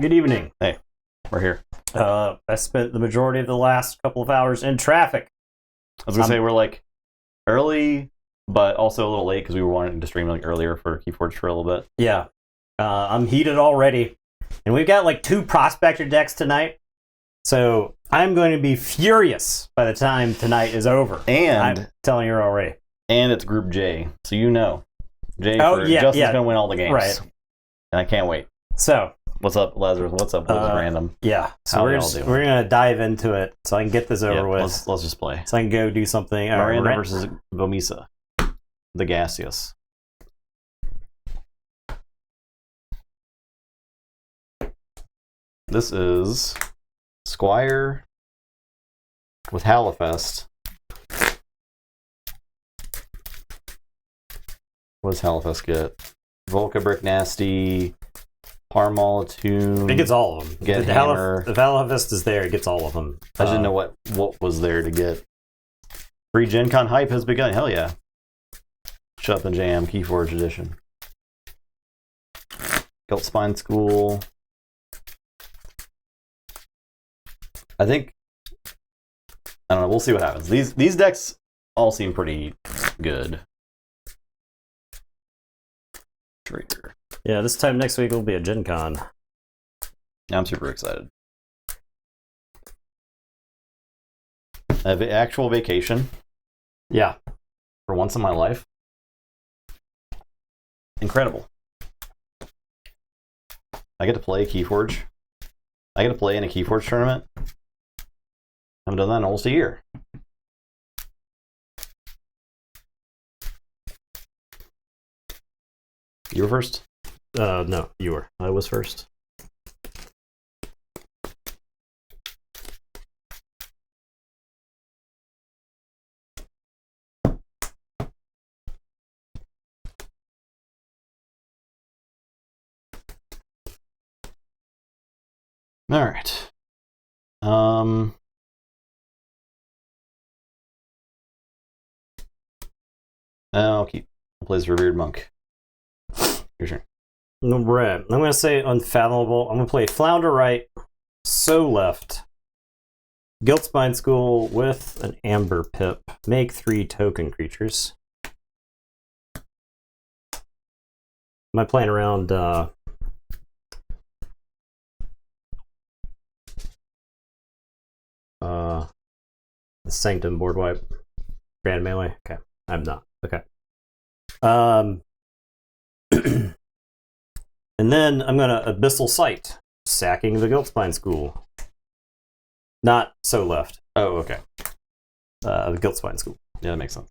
Good evening. Hey, we're here. I spent the majority of the last couple of hours in traffic. I was gonna say we're like early, but also a little late because we were wanting to stream like earlier for Keyforge for a little bit. Yeah. I'm heated already. And we've got like 2 prospector decks tonight. So I'm going to be furious by the time tonight is over. And I'm telling you already. And it's Group J, so you know. Justin's gonna win all the games. Right. And I can't wait. So what's up, Lazarus? What's up, Random? Yeah. So we're going to dive into it so I can get this over with. Let's just play. So I can go do something. Miranda versus Vomisa. The gaseous. This is Squire with Halifest. What does Halifest get? Volca, Brick Nasty, Parmal, Attune. It gets all of them. Get Hammer. If Halifest is there, it gets all of them. I didn't know what was there to get. Free Gen Con hype has begun. Hell yeah. Shut the Jam, Keyforge edition. Guilt Spine School. I think, I don't know, we'll see what happens. These decks all seem pretty good. Trigger. Yeah, this time next week will be a Gen Con. I'm super excited. I have an actual vacation. Yeah. For once in my life. Incredible. I get to play Keyforge. I get to play in a Keyforge tournament. I haven't done that in almost a year. You were first? No, you were. I was first. All right. I'll play this Revered Monk. Your turn. Right. I'm going to say Unfathomable. I'm going to play Flounder right, So left. Guilt Spine School with an Amber Pip. Make 3 token creatures. Am I playing around the Sanctum board wipe? Grand Melee? Okay. I'm not. Okay. And then I'm going to Abyssal Sight, sacking the Guilt Spine School. Not So left. Oh, okay. The Guilt Spine School. Yeah, that makes sense.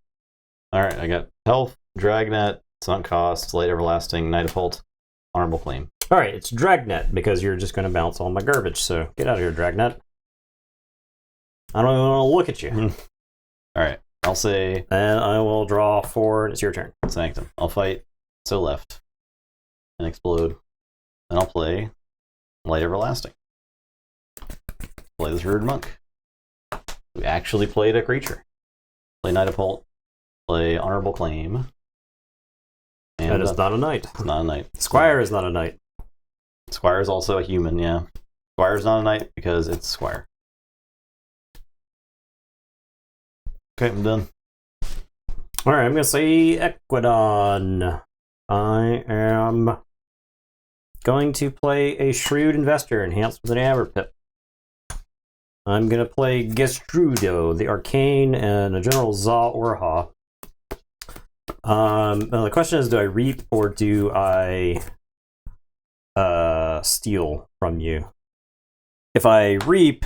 All right, I got Health, Dragnet, Sunk Cost, Light Everlasting, Night of Holt, Honorable Claim. All right, it's Dragnet because you're just going to bounce all my garbage. So get out of here, Dragnet. I don't even want to look at you. All right, I'll say. And I will draw 4, and it's your turn. Sanctum. I'll fight So left and explode. And I'll play Light Everlasting. Play this Rude Monk. We actually played a creature. Play Knight of Holt. Play Honorable Claim. And that is not a knight. It's not a knight. Squire is not a knight. Squire is also a human, yeah. Squire's not a knight because it's Squire. Okay, I'm done. All right, I'm going to say Equidon. I am going to play a Shrewd Investor enhanced with an Amber Pip. I'm going to play Gestrudo, the Arcane, and a General Za Orha. Now the question is, do I reap or do I steal from you? If I reap,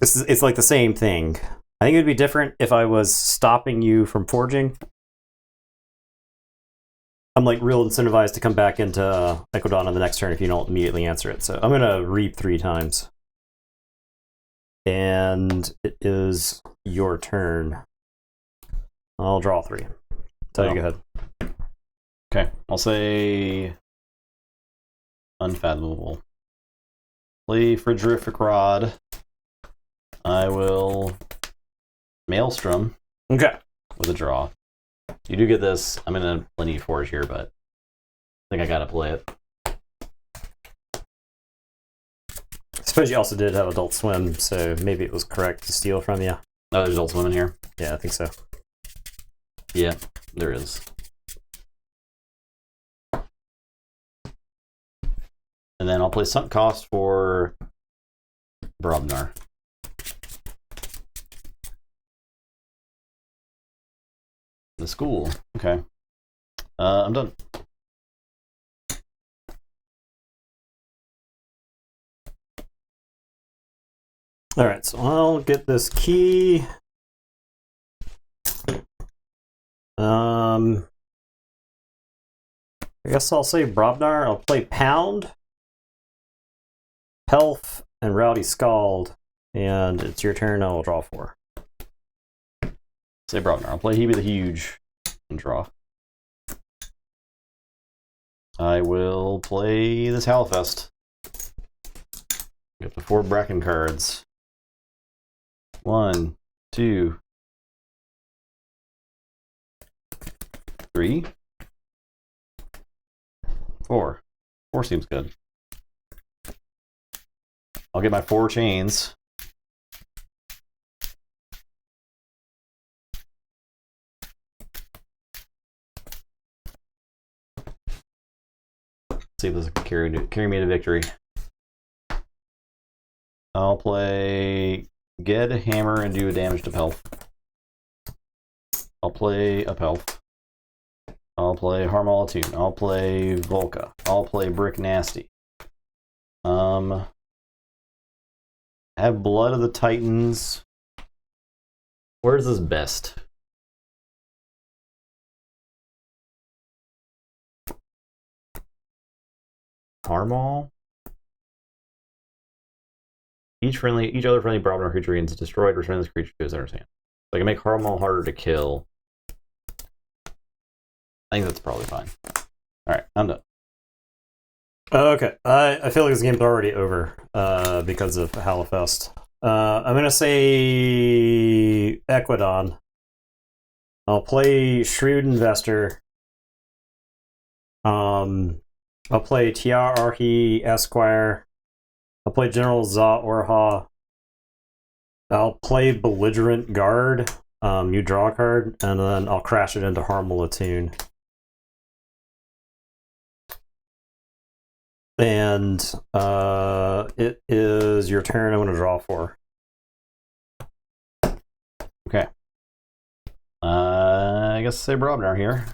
it's like the same thing. I think it would be different if I was stopping you from forging. I'm like real incentivized to come back into Equidon on the next turn if you don't immediately answer it. So I'm going to reap 3 times. And it is your turn. I'll draw 3. Tell you, go ahead. Okay, I'll say Unfathomable. Play Frigorific Rod. I will Maelstrom. Okay. With a draw. You do get this. I'm in a plenty forge here, but I think I gotta play it. suppose you also did have Adult Swim, so maybe it was correct to steal from you. Oh, there's Adult Swim in here? Yeah, I think so. Yeah, there is. And then I'll play sunk cost for Brobnar. The school. Okay. I'm done. Alright, so I'll get this key. I guess I'll say Brobnar. I'll play Pound, Pelf, and Rowdy Scald. And it's your turn, I will draw 4. Say Brobnar. I'll play Hebe the Huge and draw. I will play this Howlfest. Get the 4 Bracken cards. 1, 2, 3, 4. 4 seems good. I'll get my 4 chains. See if this can carry me to victory. I'll play Ged, Hammer, and do a damage to Pelf. I'll play a Pelf. I'll play Harmolatoon. I'll play Volca. I'll play Brick Nasty. Have Blood of the Titans. Where's this best? Harmol. Each other friendly Brobnar creature is destroyed. Return this creature to its owner's hand. So I can make Harmol harder to kill. I think that's probably fine. Alright, I'm done. Okay, I feel like this game's already over because of Howlfest. I'm going to say Equidon. I'll play Shrewd Investor. I'll play Tia Arhi Esquire. I'll play General Za Orha. I'll play Belligerent Guard. You draw a card, and then I'll crash it into Harmolatoon. And it is your turn. I'm going to draw 4. Okay. I guess say Brobnar here.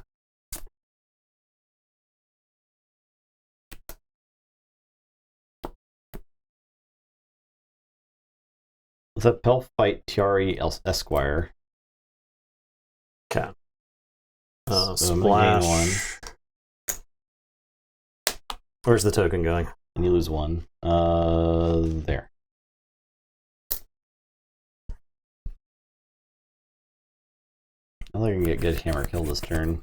Let's have Pelf fight Tiari Esquire. Okay. So Splash. Gain 1. Where's the token going? And you lose 1. There. I think I can get good hammer kill this turn.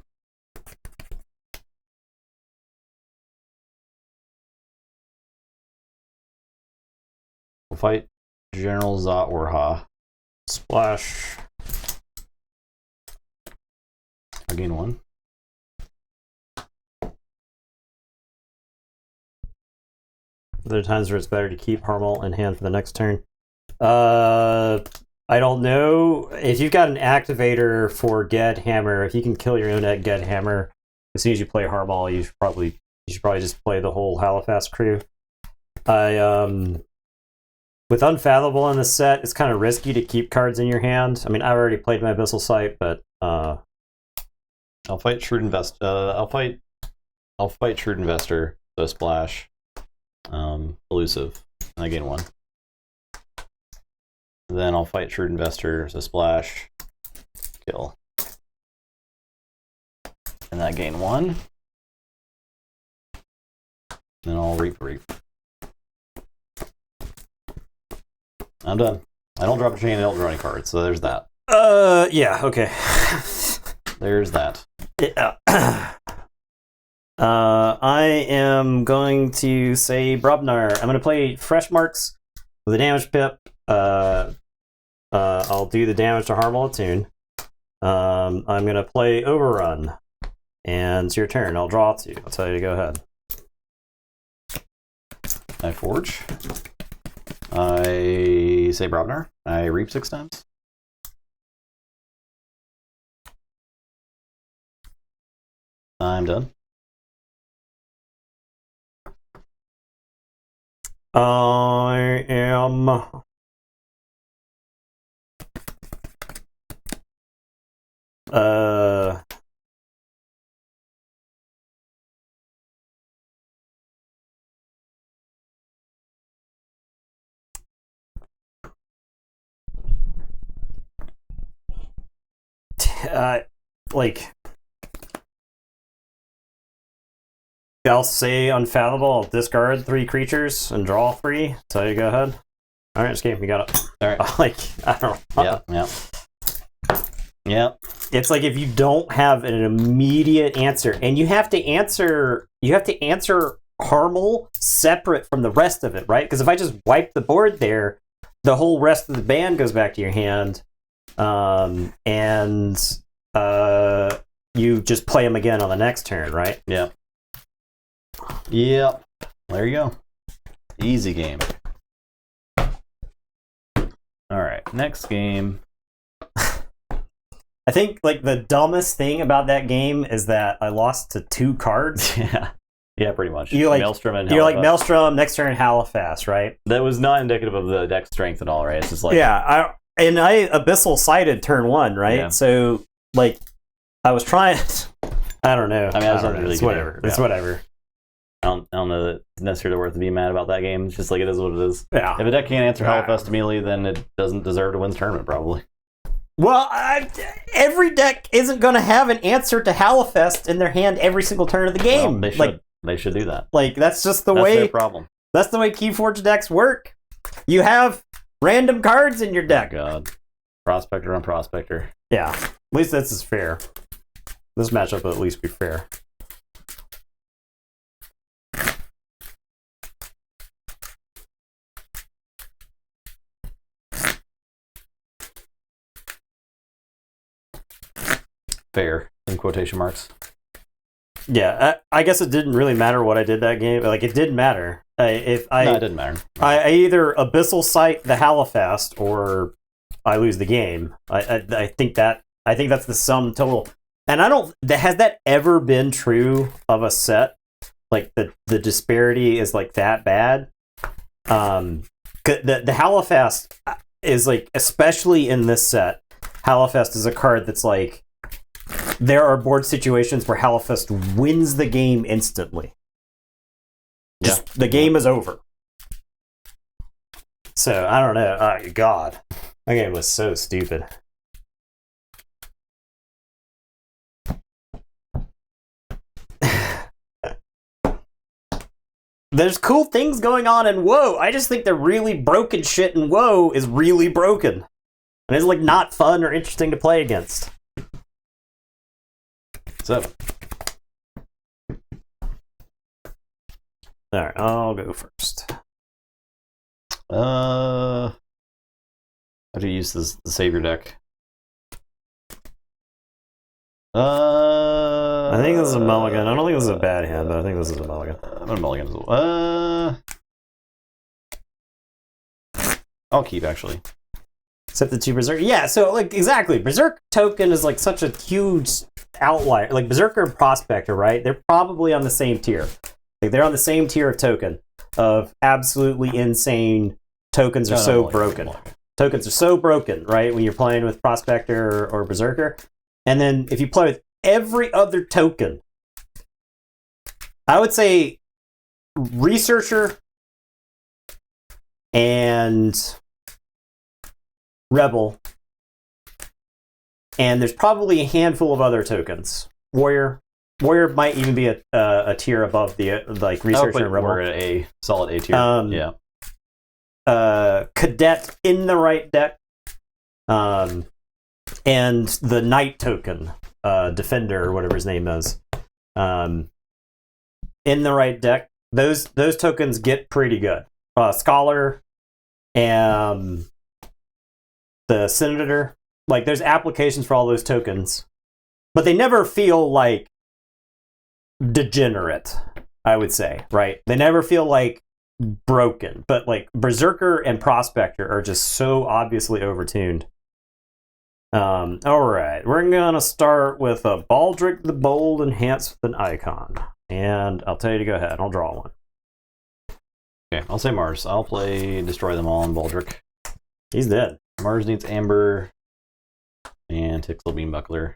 We'll fight General Za Orha. Splash. I gain 1. There are times where it's better to keep Harmol in hand for the next turn. I don't know. If you've got an activator for Ged Hammer, if you can kill your own Ged Hammer, as soon as you play Harmol, you should probably just play the whole Howlfest crew. With Unfathomable in the set, it's kind of risky to keep cards in your hand. I mean, I already played my Abyssal Sight, but I'll fight Shrewd Investor. I'll fight Shrewd Investor. So splash. Elusive. And I gain 1. Then I'll fight Shrewd Investor. So splash. Kill. And I gain 1. Then I'll reap. I'm done. I don't drop a chain, I don't draw any cards, so there's that. Yeah, okay. There's that. Yeah. I am going to say Brobnar. I'm going to play Fresh Marks with a damage pip. I'll do the damage to Harmolatoon. I'm going to play Overrun. And it's your turn. I'll draw 2. I'll tell you to go ahead. I forge. I say Brobner. I reap 6 times. I'm done. I am. Like, I'll say Unfathomable. I'll discard 3 creatures and draw 3. So you go ahead. All right, escape. You got it. All right. Like, I don't know. Yeah. It's like if you don't have an immediate answer, and you have to answer Harmel separate from the rest of it, right? Because if I just wipe the board there, the whole rest of the band goes back to your hand, and you just play them again on the next turn, right? Yeah. Yep. There you go. Easy game. All right. Next game. I think like the dumbest thing about that game is that I lost to 2 cards. Yeah, pretty much. You like Maelstrom and you're Halifax. like Maelstrom, next turn Halifax, right? That was not indicative of the deck strength at all, right? It's just like I Abyssal sighted turn 1, right? Yeah. So like I was trying. I don't know. I mean, I was don't not know. really It's good. whatever. Yeah. It's whatever. I don't know that it's necessarily worth to be mad about that game. It's just like it is what it is. Yeah. If a deck can't answer Halifax immediately, then it doesn't deserve to win the tournament, probably. Well, every deck isn't going to have an answer to Halifax in their hand every single turn of the game. Well, they should. Like, They should do that. Like that's just the That's way. their problem. That's the way Keyforge decks work. You have random cards in your deck. Oh God, Prospector on Prospector. Yeah, at least this is fair. This matchup will at least be fair. Fair in quotation marks. Yeah, I guess it didn't really matter what I did that game. Like it didn't matter. No, it didn't matter. I either Abyssal Sight the Halifax or I lose the game. I think that's the sum total. And I don't. Has that ever been true of a set? Like the disparity is like that bad. The Halifax is like, especially in this set, Halifax is a card that's like, there are board situations where Halifax wins the game instantly. Just, the game is over. So, I don't know. Oh, God. That game was so stupid. There's cool things going on in WoW. I just think the really broken shit in WoW is really broken. And it's like not fun or interesting to play against. So, alright, I'll go first. How do you use the Savior deck? I think this is a mulligan. I don't think this is a bad hand, but I think this is a mulligan. I'm a mulligan as well. I'll keep, actually. Except the 2 Berserk. Yeah, so, like, exactly. Berserk token is, like, such a huge outlier. Like, Berserker and Prospector, right? They're probably on the same tier. Like, they're on the same tier of token. Of absolutely insane tokens are so broken. Tokens are so broken, right? When you're playing with Prospector or Berserker. And then if you play with every other token, I would say Researcher and Rebel, and there's probably a handful of other tokens. Warrior might even be a tier above the like Researcher and Rebel. We're at a solid A tier. Yeah. Cadet in the right deck, and the Knight token, Defender or whatever his name is, in the right deck. Those tokens get pretty good. Scholar, and the Senator, like there's applications for all those tokens, but they never feel like degenerate, I would say, right? They never feel like broken, but like Berserker and Prospector are just so obviously overtuned. Alright, we're gonna start with a Baldric the Bold enhanced with an icon. And I'll tell you to go ahead, I'll draw one. Okay, I'll say Mars. I'll play Destroy Them All on Baldric. He's dead. Mars needs Amber and Tixel Beambuckler.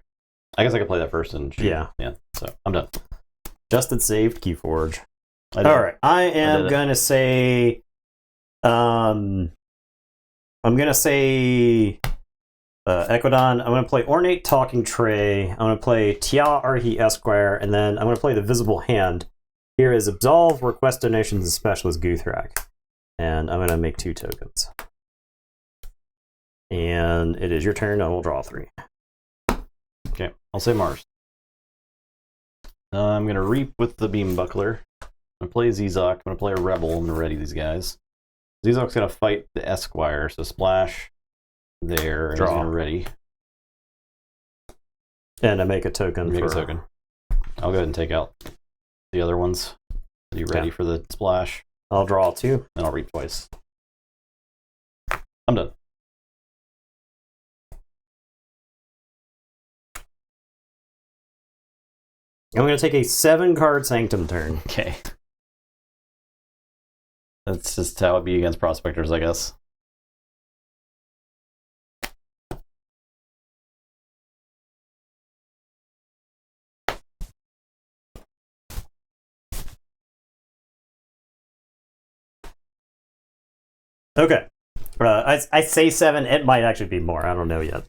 I guess I could play that first and shoot. Yeah. So I'm done. Justin saved Keyforge. Alright, I am gonna say I'm gonna say Equidon. I'm gonna play Ornate Talking Tray. I'm gonna play Tia Arhi Esquire, and then I'm gonna play the Visible Hand. Here is Absolve, Request Donations, and Specialist Guthrak. And I'm gonna make 2 tokens. And it is your turn, I will draw 3. Okay, I'll say Mars. I'm gonna Reap with the Beambuckler. I'm gonna play Zizok. I'm gonna play a Rebel. I'm gonna ready these guys. Zizok's gonna fight the Esquire, so splash there. Draw. And he's gonna ready. And I make a token. Make a token. I'll go ahead and take out the other ones. Are you ready for the splash? I'll draw 2. And I'll Reap twice. I'm done. I'm going to take a 7-card Sanctum turn. Okay. That's just how it be against Prospectors, I guess. Okay. I say 7. It might actually be more. I don't know yet.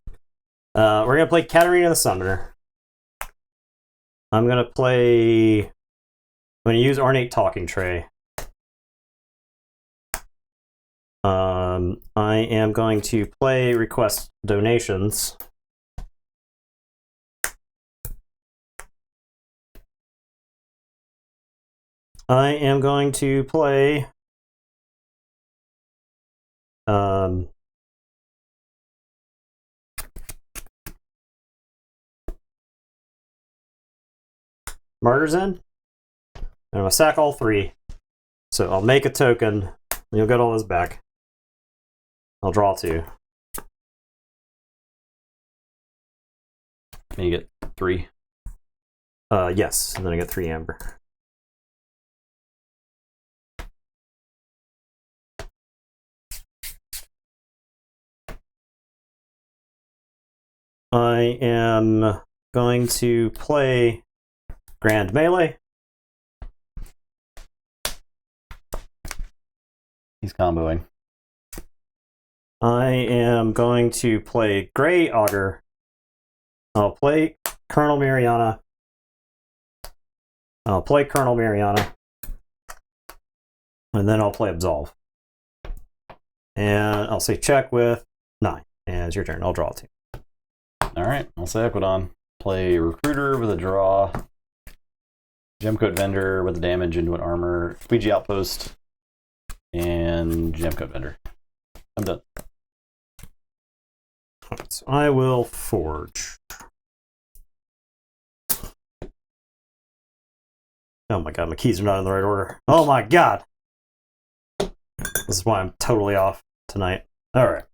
We're going to play Katarina the Summoner. I'm going to use Ornate Talking Tray. I am going to play Request Donations. I am going to play Martyr's End. And I'm going to sack all 3. So I'll make a token, and you'll get all this back. I'll draw 2. And you get 3. Yes, and then I get 3 Amber. I am going to play Grand Melee. He's comboing. I am going to play Grey Augur. I'll play Colonel Mariana. And then I'll play Absolve. And I'll say check with 9. And it's your turn. I'll draw 2. Alright, I'll say Equidon. Play Recruiter with a draw. Gemcoat Vendor with a damage into an armor. Squeegee Outpost. And Gemcoat Vendor. I'm done. So I will forge. Oh my god, my keys are not in the right order. Oh my god! This is why I'm totally off tonight. Alright.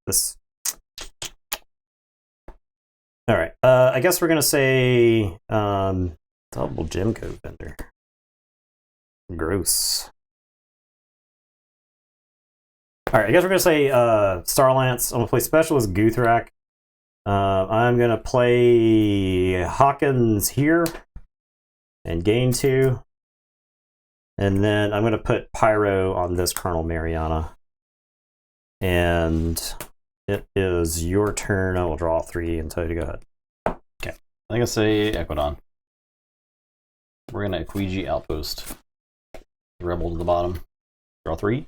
This. Alright, I guess we're gonna say, double Gemcoat Vendor. Gross. Alright, I guess we're gonna say, Starlance. I'm gonna play Specialist Guthrak. I'm gonna play Hawkins here. And gain 2. And then I'm gonna put Pyro on this Colonel Mariana. And it is your turn. I will draw 3 and tell you to go ahead. Okay. I think I say Equidon. We're gonna Squeegee Outpost. Rebel to the bottom. Draw 3.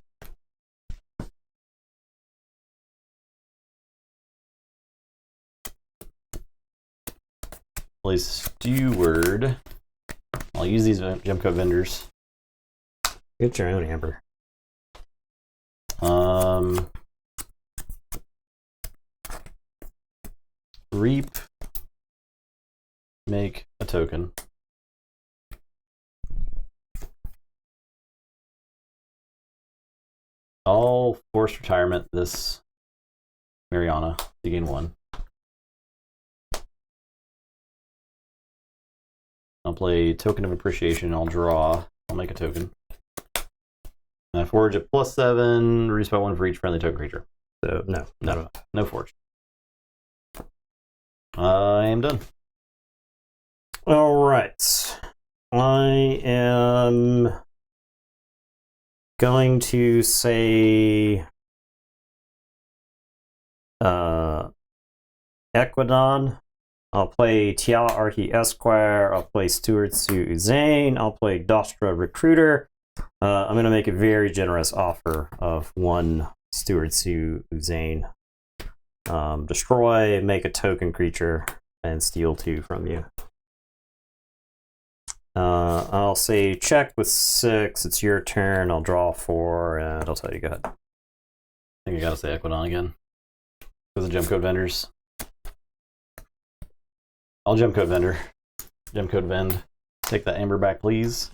Play Steward. I'll use these Gemcoat Vendors. Get your own Amber. reap, make a token. I'll force retirement this Mariana to gain 1. I'll play Token of Appreciation. I'll draw. I'll make a token. And I forge at +7, reduce by 1 for each friendly token creature. So No forge. I am done. All right. I am going to say Equidon. I'll play Tiala Archie Esquire. I'll play Steward Sue Uzane. I'll play Dostra Recruiter. I'm going to make a very generous offer of 1 Steward Sue Uzane. Destroy, make a token creature, and steal 2 from you. I'll say check with 6. It's your turn. I'll draw 4, and I'll tell you, go ahead. I think I gotta say Equidon again. Because of gem code vendors. I'll gem code vendor. Gem code vend. Take that amber back, please.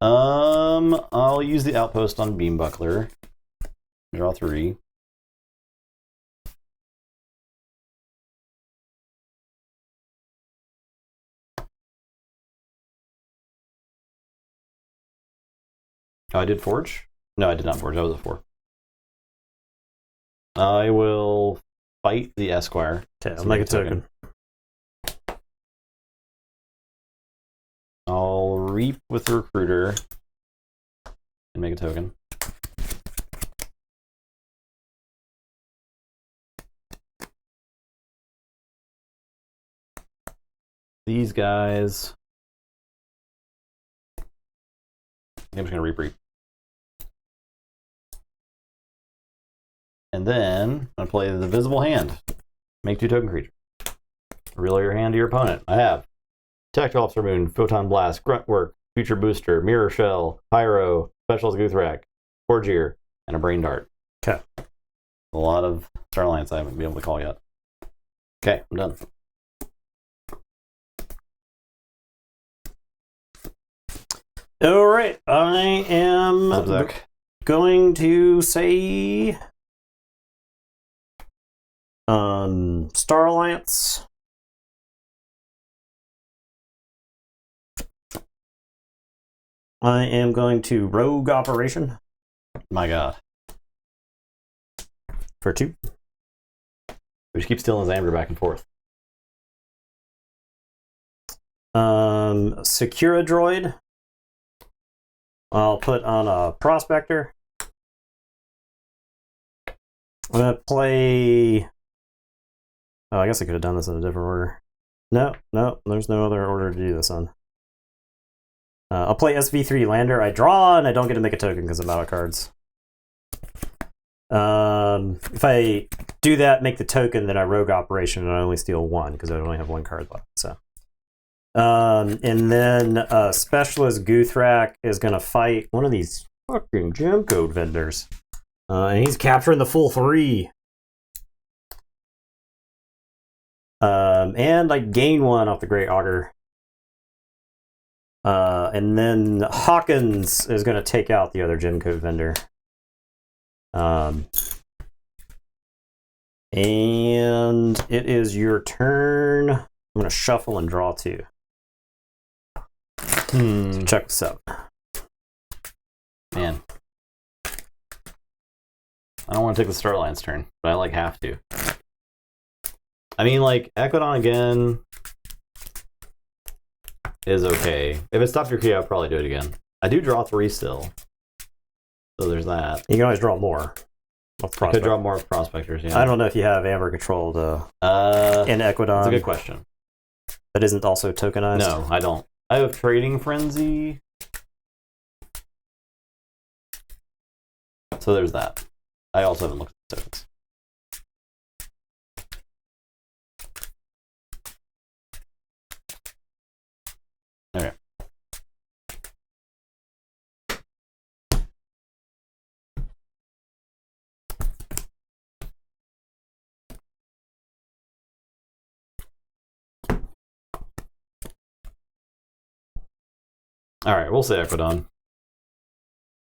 I'll use the outpost on Beam Buckler. Draw 3. Oh, I did forge? No, I did not forge. That was a 4. I will fight the Esquire. Okay, I'll make a token. I'll reap with the Recruiter and make a token. These guys. I'm just going to reap. And then I'm going to play the Visible Hand. Make 2 token creatures. Reveal your hand to your opponent. I have Tactile Officer Moon, Photon Blast, Gruntwork, Future Booster, Mirror Shell, Pyro, Specialist Guthrak, Forgear, and a Brain Dart. Okay. A lot of Star Alliance I haven't been able to call yet. Okay, I'm done. All right, I am going to say Star Alliance. I am going to Rogue Operation. My God. For 2. We just keep stealing his amber back and forth. Secura Droid. I'll put on a Prospector. I'm going to play... Oh, I guess I could have done this in a different order. No, there's no other order to do this on. I'll play SV3 Lander. I draw, and I don't get to make a token because I'm out of cards. If I do that, make the token, then I Rogue Operation, and I only steal 1 because I only have 1 card left. So, and then Specialist Guthrak is going to fight one of these fucking gem code vendors, and he's capturing the full 3. And I gain 1 off the Great Augur. And then Hawkins is going to take out the other gem code vendor. And it is your turn. I'm going to shuffle and draw 2. So check this out. Man. I don't want to take the Star Alliance turn, but I have to. I mean, Equidon again is okay. If it stopped your key, I'd probably do it again. I do draw 3 still. So there's that. You can always draw more. I could draw more with Prospectors, yeah. I don't know if you have Amber controlled in Equidon. That's a good question. That isn't also tokenized? No, I don't. I have Trading Frenzy. So there's that. I also haven't looked at the tokens. Okay. All right, we'll say Equidon.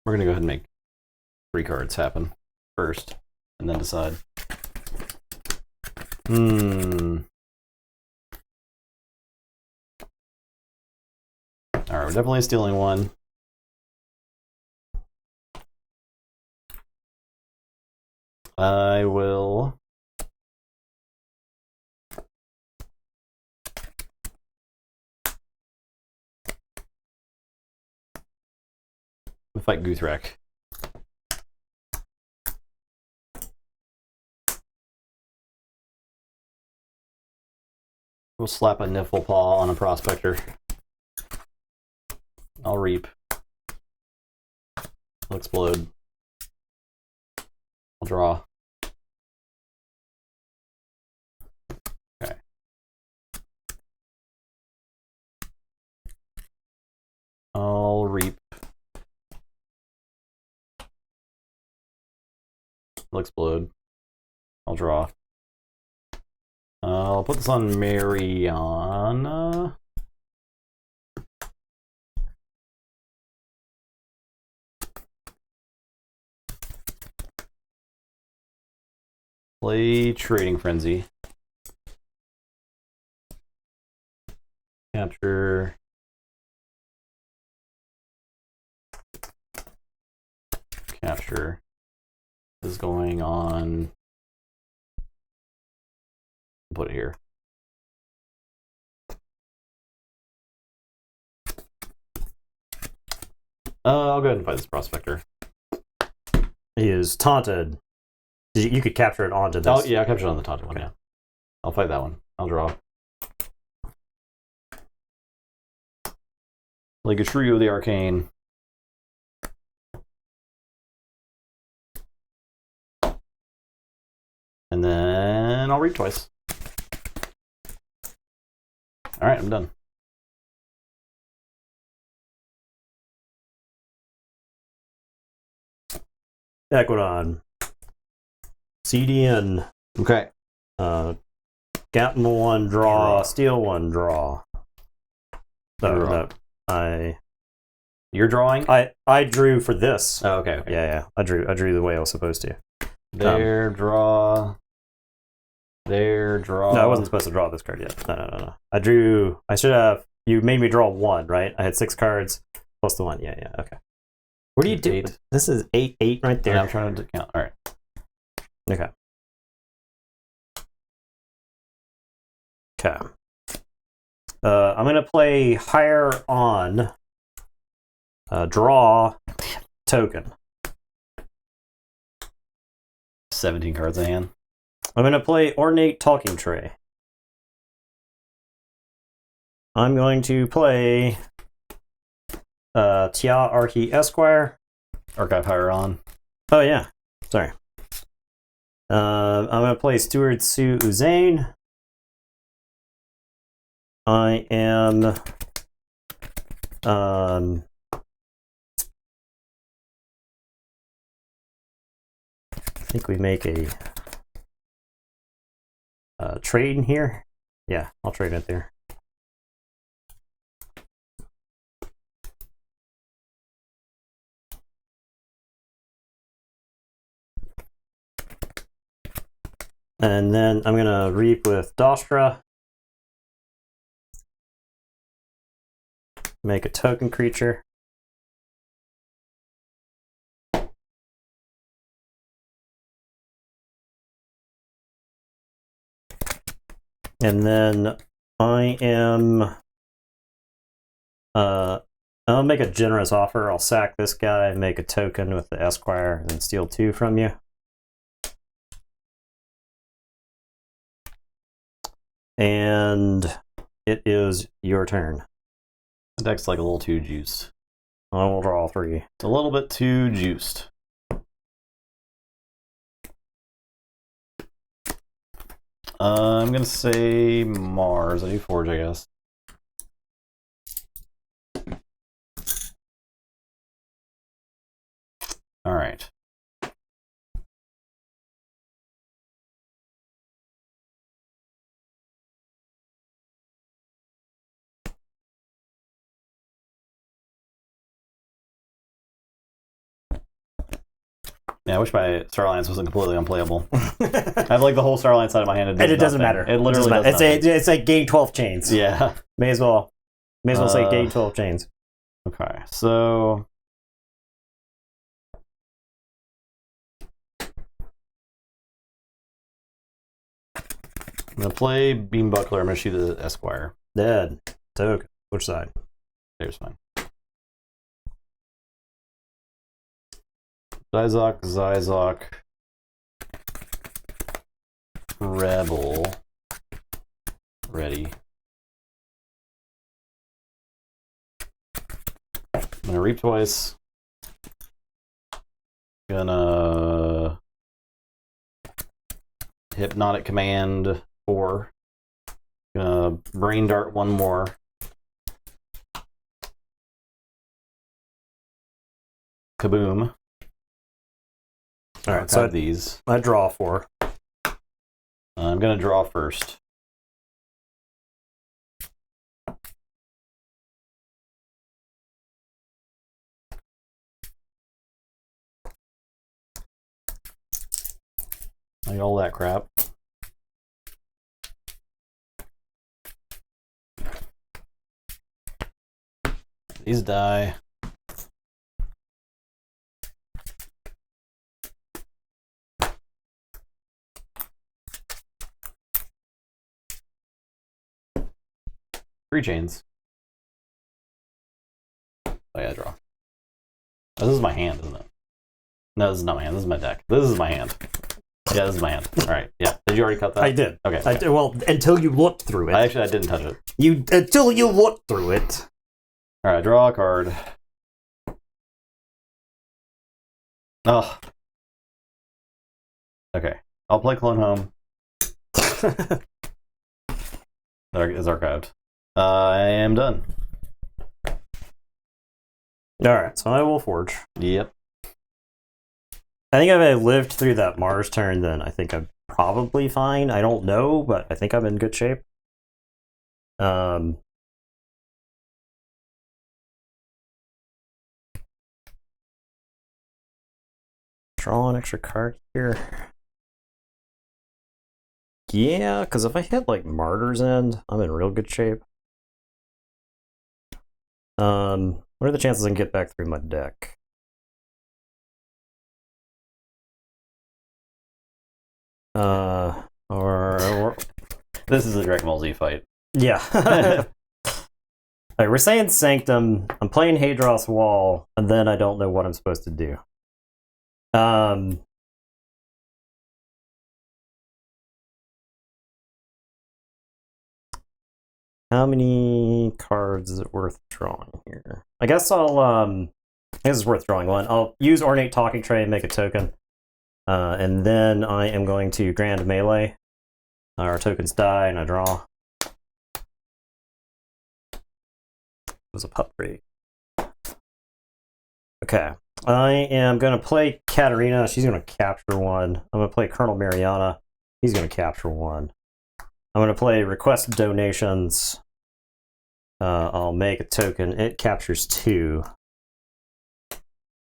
We're gonna go ahead and make 3 cards happen first, and then decide. All right, we're definitely stealing one. I will. We'll fight Guthrak. We'll slap a Nifflepaw on a Prospector. I'll reap. I'll explode. I'll draw. Okay. I'll reap. I'll explode. I'll draw. I'll put this on Mariana. Play Trading Frenzy. Capture. Capture. This is going on. Put it here. I'll go ahead and fight this Prospector. He is taunted. You could capture it onto this. Oh, yeah, I'll capture it on the taunted one, yeah. I'll fight that one. I'll draw. Like a Shrew of the Arcane. And then I'll read twice. Alright, I'm done. Equidon. CDN. Okay. Captain 1, draw. Steal 1, draw. No, You're drawing? I drew for this. Oh, okay. Yeah. I drew the way I was supposed to. There, draw. There, draw. No, I wasn't supposed to draw this card yet. No. I should have. You made me draw 1, right? I had 6 cards plus the 1. Yeah. Okay. What do you do? 8. This is 8 right there. Yeah, I'm trying to count. All right. Okay. I'm gonna play higher on. Draw token. 17 cards in hand. I'm gonna play ornate talking tray. I'm going to play Tia Archie Esquire. Archive higher on. Oh yeah, sorry. I'm gonna play Steward Sue Uzain. I am I think we make a trade in here. Yeah, I'll trade it there. And then I'm gonna reap with Dostra. Make a token creature. And then I am I'll make a generous offer. I'll sack this guy, make a token with the Esquire, and then steal 2 from you. And it is your turn. The deck's like a little too juiced. I will draw 3. It's a little bit too juiced. I'm gonna say Mars. I do Forge, I guess. All right. Yeah, I wish my Star Alliance wasn't completely unplayable. I have like the whole Star Alliance side of my hand. And it doesn't matter. It literally doesn't matter. It's like gain 12 chains. Yeah. May as well say gain 12 chains. Okay, so I'm gonna play Beam Buckler. I'm gonna shoot the Esquire. Dead. Token. Which side? There's fine. Zizok. Rebel. Ready. I'm gonna reap twice. Gonna Hypnotic Command 4. Gonna Brain Dart 1 more. Kaboom. Alright, so these. I draw 4. I'm gonna draw first. Like all that crap. These die. Three chains. Oh yeah, draw. Oh, this is my hand, isn't it? No, this is not my hand. This is my deck. This is my hand. Yeah, this is my hand. All right. Yeah. Did you already cut that? I did. Okay. I did, well, until you looked through it. I didn't touch it. Until you looked through it. All right. Draw a card. Oh. Okay. I'll play Clone Home. It's archived. I am done. Alright, so I will forge. Yep. I think if I lived through that Mars turn, then I think I'm probably fine. I don't know, but I think I'm in good shape. Draw an extra card here. Yeah, because if I hit like Martyr's End, I'm in real good shape. What are the chances I can get back through my deck? Or This is a Dragon Ball Z fight. yeah. Alright, we're saying Sanctum. I'm playing Hadros Wall, and then I don't know what I'm supposed to do. How many cards is it worth drawing here? I guess I guess it's worth drawing one. I'll use Ornate Talking Tray and make a token. And then I am going to Grand Melee. Our tokens die and I draw. It was a pup break. Okay. I am going to play Katarina. She's going to capture one. I'm going to play Colonel Mariana. He's going to capture one. I'm going to play Request Donations. I'll make a token. It captures 2.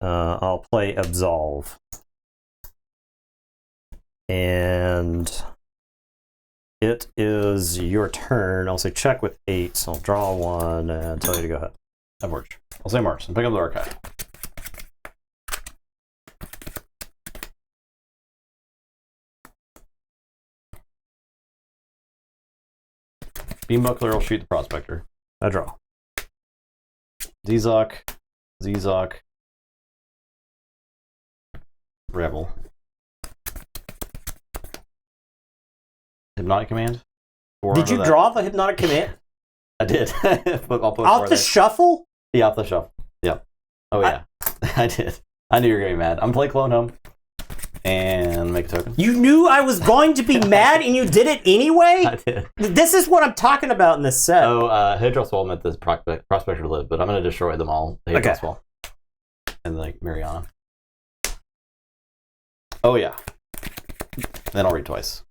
I'll play Absolve. And it is your turn. I'll say check with 8. So I'll draw 1 and tell you to go ahead. That works. I'll say Mars and pick up the archive. Beam Buckler will shoot the Prospector. I draw. Zizok. Rebel. Hypnotic Command. Did you draw the Hypnotic Command? I did. I'll put Off the shuffle? Yeah, off the shuffle. Yeah. Oh yeah. I did. I knew you were gonna be mad. I'm playing Clone Home. And make a token. You knew I was going to be mad and you did it anyway? I did. This is what I'm talking about in this set. Oh, Hadros Wall meant this Prospector live, but I'm going to destroy them all. The Hadros Wall. And like Mariana. Oh yeah. Then I'll read twice.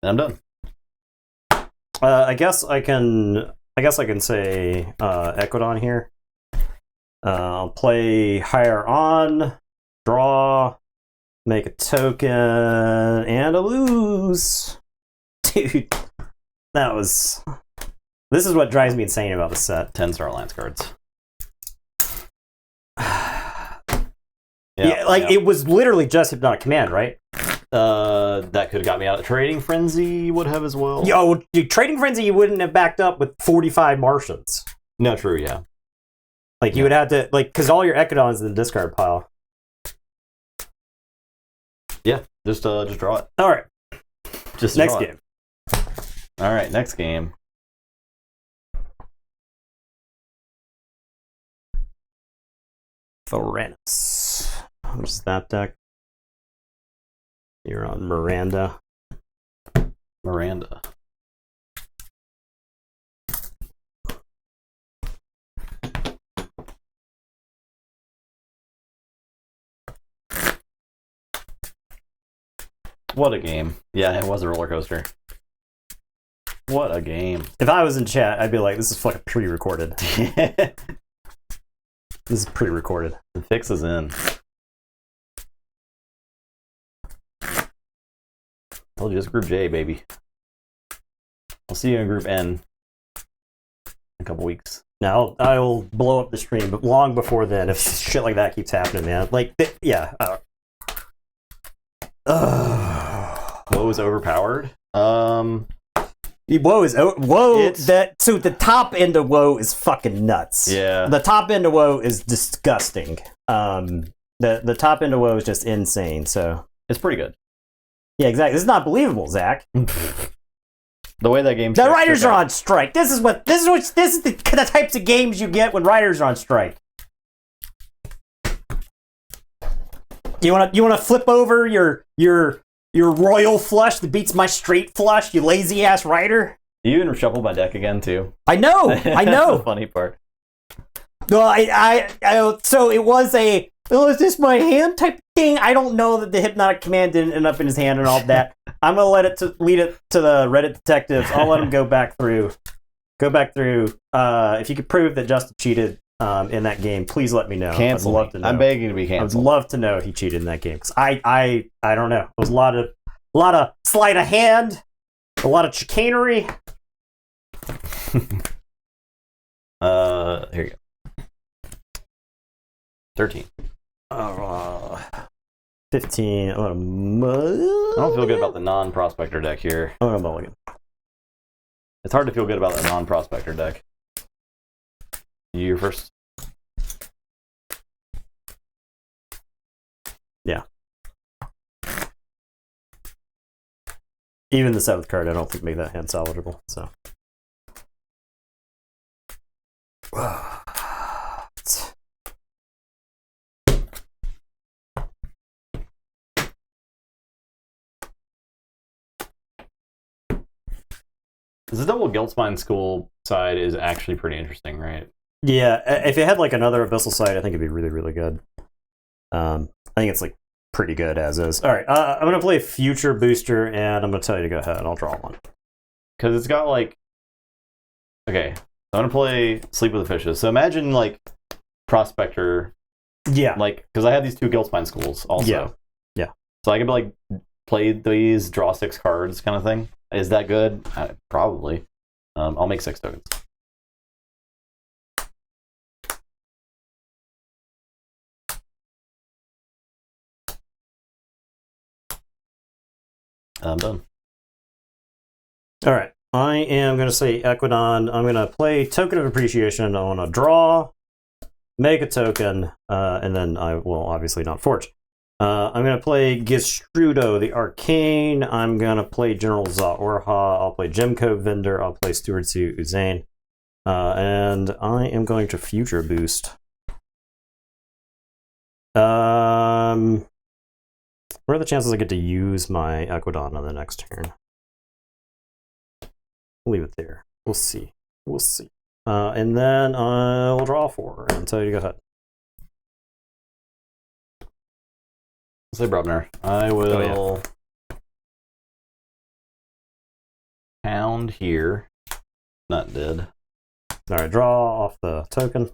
And I'm done. I guess I can say Equidon here. I'll play Higher On, draw, make a token, and a lose. Dude, that was... This is what drives me insane about the set. 10 Star Alliance cards. It was literally just Hypnotic Command, right? That could have got me out of Trading Frenzy, would have as well. Yo, dude, Trading Frenzy, you wouldn't have backed up with 45 Martians. No, true, yeah. Like, you would have to, like, because all your Ecodons in the discard pile. Yeah, just draw it. All right. Just next draw game. All right, next game. Varanus. Who's that deck? You're on Miranda. Miranda. What a game. Yeah, it was a roller coaster. What a game. If I was in chat, I'd be like, this is fucking pre-recorded. This is pre-recorded. The fix is in. Told you it's Group J, baby. I'll see you in Group N in a couple weeks. Now, I'll blow up the stream, but long before then, if shit like that keeps happening, man. Like, yeah. Woe is overpowered. Woe is so the top end of Woe is fucking nuts. Yeah. The top end of Woe is disgusting. The top end of Woe is just insane. So it's pretty good. Yeah, exactly. This is not believable, Zach. The way that game. The writers are on strike. This is the types of games you get when writers are on strike. You wanna flip over your royal flush that beats my straight flush, you lazy ass writer? You even shuffled my deck again too. I know. That's the funny part. Well, so it was is this my hand type thing? I don't know that the Hypnotic Command didn't end up in his hand and all that. I'm gonna lead it to the Reddit detectives. I'll let him go back through. If you could prove that Justin cheated in that game, please let me know. Cancel. I'd love to know. I'm begging to be canceled. I'd love to know if he cheated in that game because I don't know. It was a lot of sleight of hand, a lot of chicanery. Here you go. 13. 15. I don't feel good about the non-prospector deck here. It's hard to feel good about the non-prospector deck. You're first. Yeah. Even the 7th card, I don't think make that hand salvageable. So. The double Guiltspine School side is actually pretty interesting, right? Yeah, if it had like another Abyssal side, I think it'd be really, really good. I think it's like pretty good as is. All right, I'm gonna play Future Booster, and I'm gonna tell you to go ahead, and I'll draw one. Because it's got like, okay, I'm gonna play Sleep with the Fishes. So imagine like Prospector. Yeah. Like, because I have these 2 Guiltspine Schools also. Yeah. So I could like play these, draw 6 cards, kind of thing. Is that good? Probably. I'll make 6 tokens. I'm done. All right. I am going to say Equidon. I'm going to play Token of Appreciation. I want to draw, make a token, and then I will obviously not forge. I'm going to play Gistrudo, the Arcane. I'm going to play General Zaorha. I'll play Gemco Vendor. I'll play Stewardsu Uzane. And I am going to Future Boost. What are the chances I get to use my Equidon on the next turn? I'll leave it there. We'll see. And then I'll draw 4 and tell you to go ahead. Say Brubner. I will pound here. Not dead. All right, draw off the token.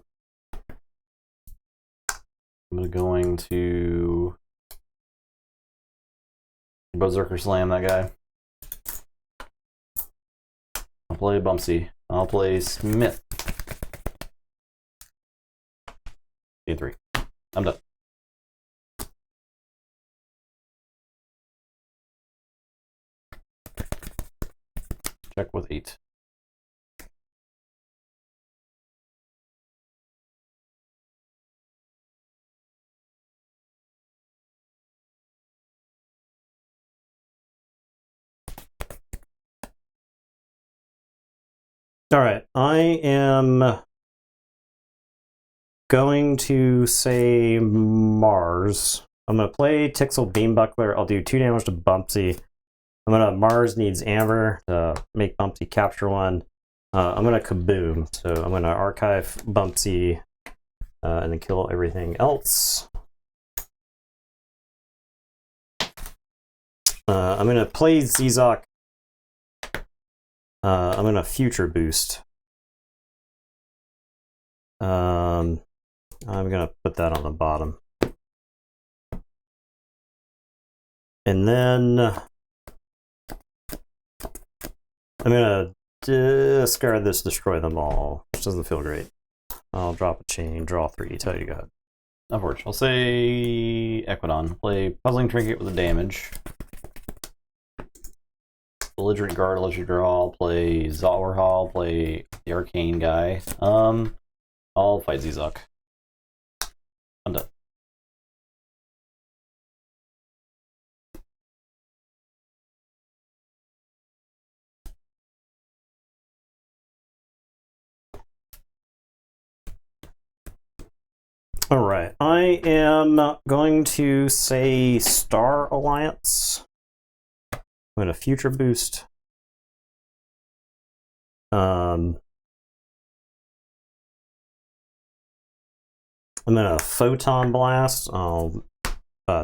I'm going to Berserker Slam that guy. I'll play Bumpsy. I'll play Smith. Game 3. I'm done. Check with 8. All right, I am going to say Mars. I'm going to play Tixel Beambuckler. I'll do 2 damage to Bumpsy. Mars needs Amber to make Bumpsy capture 1. I'm going to Kaboom. So I'm going to archive Bumpsy and then kill everything else. I'm going to play Zizok. I'm going to Future Boost. I'm going to put that on the bottom. And then I'm going to discard this, destroy them all, which doesn't feel great. I'll drop a chain, draw 3, tell you to go ahead. Unfortunately, I'll say Equidon. Play Puzzling Trinket with the damage. Belligerent Guard lets you draw. Play Zorhal. Play the Arcane guy. I'll fight Zizok. I'm done. All right, I am going to say Star Alliance. I'm going to Future Boost. I'm going to Photon Blast. I'll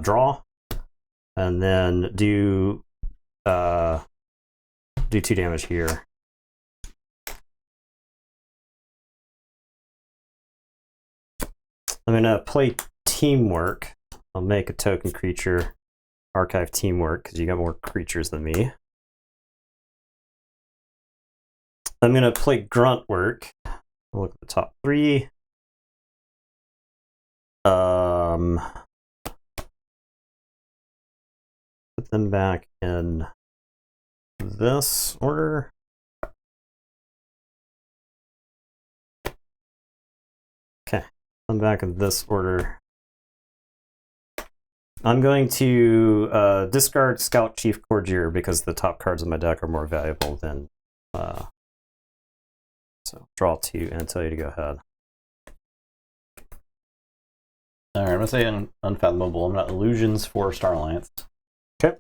draw, and then do 2 damage here. I'm going to play Teamwork. I'll make a token creature, archive Teamwork, because you got more creatures than me. I'm going to play Grunt Work. I'll look at the top 3. Put them back in this order. Okay, I'm back in this order. I'm going to discard Scout Chief Courtier because the top cards of my deck are more valuable than. So draw 2 and tell you to go ahead. Alright, I'm going to say Unfathomable. I'm not Illusions for Star Alliance. Okay.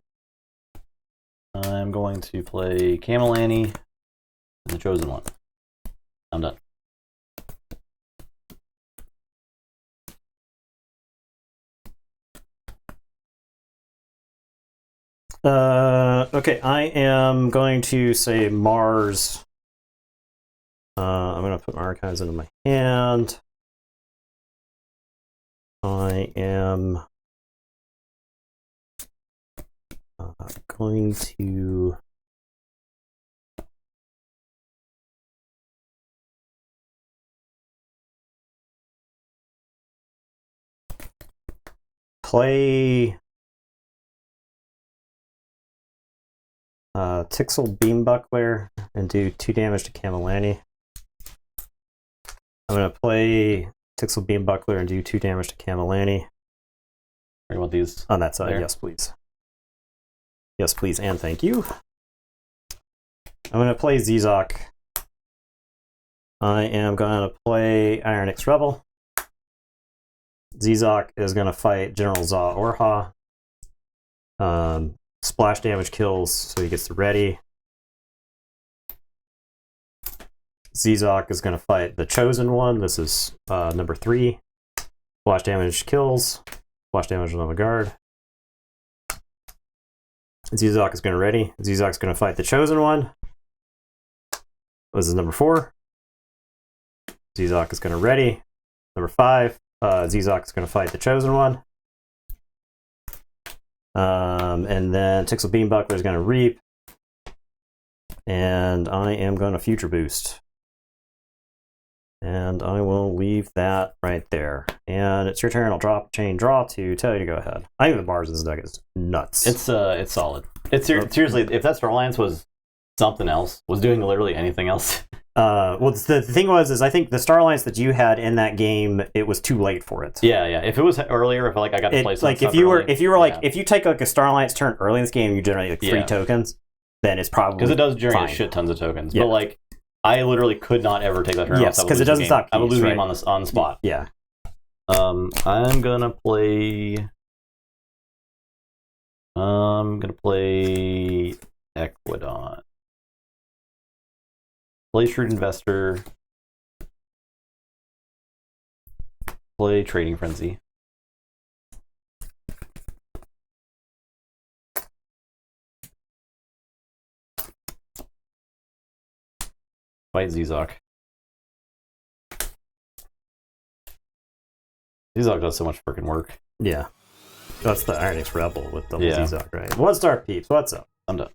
I'm going to play Camelani and the Chosen One. I'm done. Okay, I am going to say Mars. I'm going to put my archives into my hand. I am going to play Tixel Beambuckler and do 2 damage to Camelani. I'm going to play Tixel Beambuckler and do 2 damage to Camelani. You want these on that side? there? Yes, please. Yes, please, and thank you. I'm going to play Zizok. I am going to play Iron X Rebel. Zizok is going to fight General Zorhal. Splash damage kills, so he gets the ready. Zizok is going to fight the Chosen One. This is number 3. Splash damage kills. Splash damage on the guard. Zizok is going to ready. Zizok is going to fight the Chosen One. This is number 4. Zizok is going to ready. Number 5. Zizok is going to fight the Chosen One. And then Tixel Beambuckler is going to reap. And I am going to future boost. And I will leave that right there. And it's your turn. I'll drop chain draw to tell you to go ahead. I think the bars in this deck is nuts. It's solid. It's seriously, if that Star Alliance was something else, was doing literally anything else. Well, the thing is I think the Star Alliance that you had in that game, it was too late for it. Yeah. If it was earlier, if like I got to play like if you were like if you take like a Star Alliance turn early in this game, you generate like 3 tokens, then it's probably because it does generate fine. shit tons of tokens. Yeah. But like I literally could not ever take that turn. Yes, because it doesn't stop. I would lose the game on the spot. Yeah. I'm gonna play Equidon. Play Shrewd Investor. Play Trading Frenzy. Fight Zizok. Zizok does so much freaking work. Yeah. That's the Ironix Rebel with double Zizok, right? 1-star peeps, what's up? I'm done.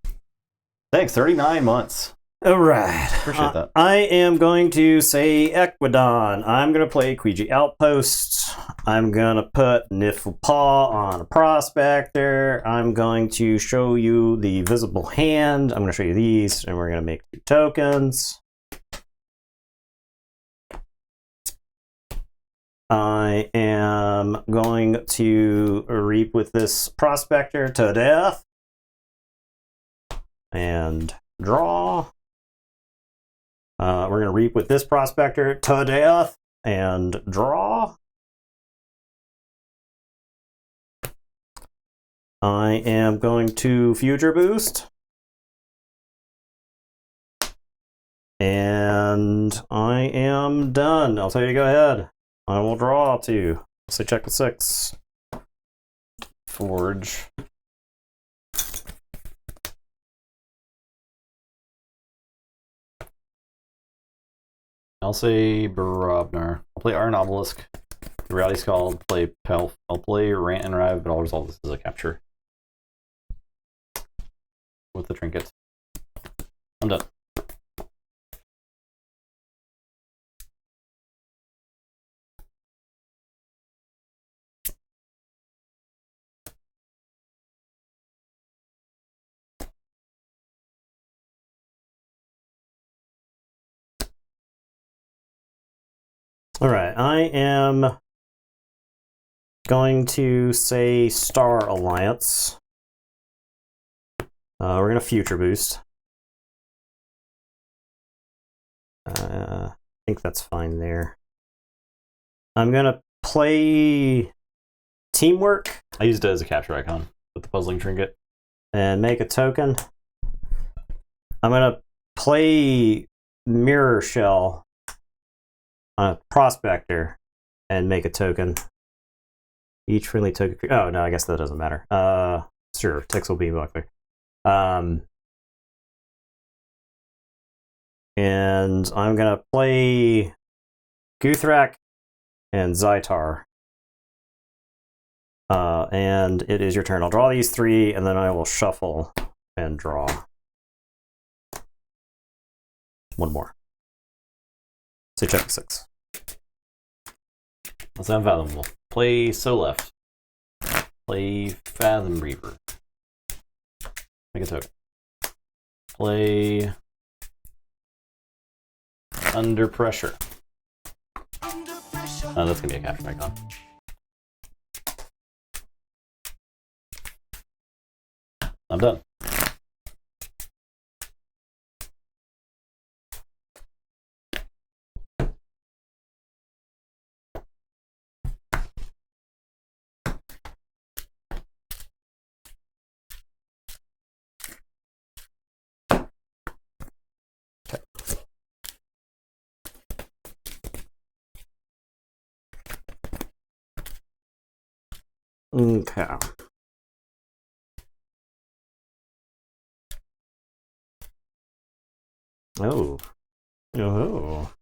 Thanks, 39 months. Alright. Appreciate that. I am going to say Equidon. I'm going to play Quiji Outpost. I'm going to put Nifflepaw on a Prospector. I'm going to show you the visible hand. I'm going to show you these, and we're going to make 2 tokens. I am going to reap with this Prospector to death. And draw. We're going to reap with this Prospector to death and draw. I am going to future boost. And I am done. I'll tell you to go ahead. I will draw 2. So check the 6. Forge. I'll say Barabnar. I'll play Iron Obelisk. Reality Skull. I'll play Pelf. I'll play Rant and Rive, but I'll resolve this as a capture. With the trinket. I'm done. All right, I am going to say Star Alliance. We're going to future boost. I think that's fine there. I'm going to play Teamwork. I used it as a capture icon with the puzzling trinket. And make a token. I'm going to play Mirror Shell on a Prospector and make a token. Each friendly token. Oh, no, I guess that doesn't matter. Sure, Tixel Beambuckler. And I'm going to play Guthrak and Zytar. And it is your turn. I'll draw these 3, and then I will shuffle and draw. 1 more. So check the 6. That's unfathomable. Play So Left. Play Fathom Reaver. Make a token. Play Under Pressure. Oh, that's gonna be a capture icon. I'm done. Okay. Oh. Oh.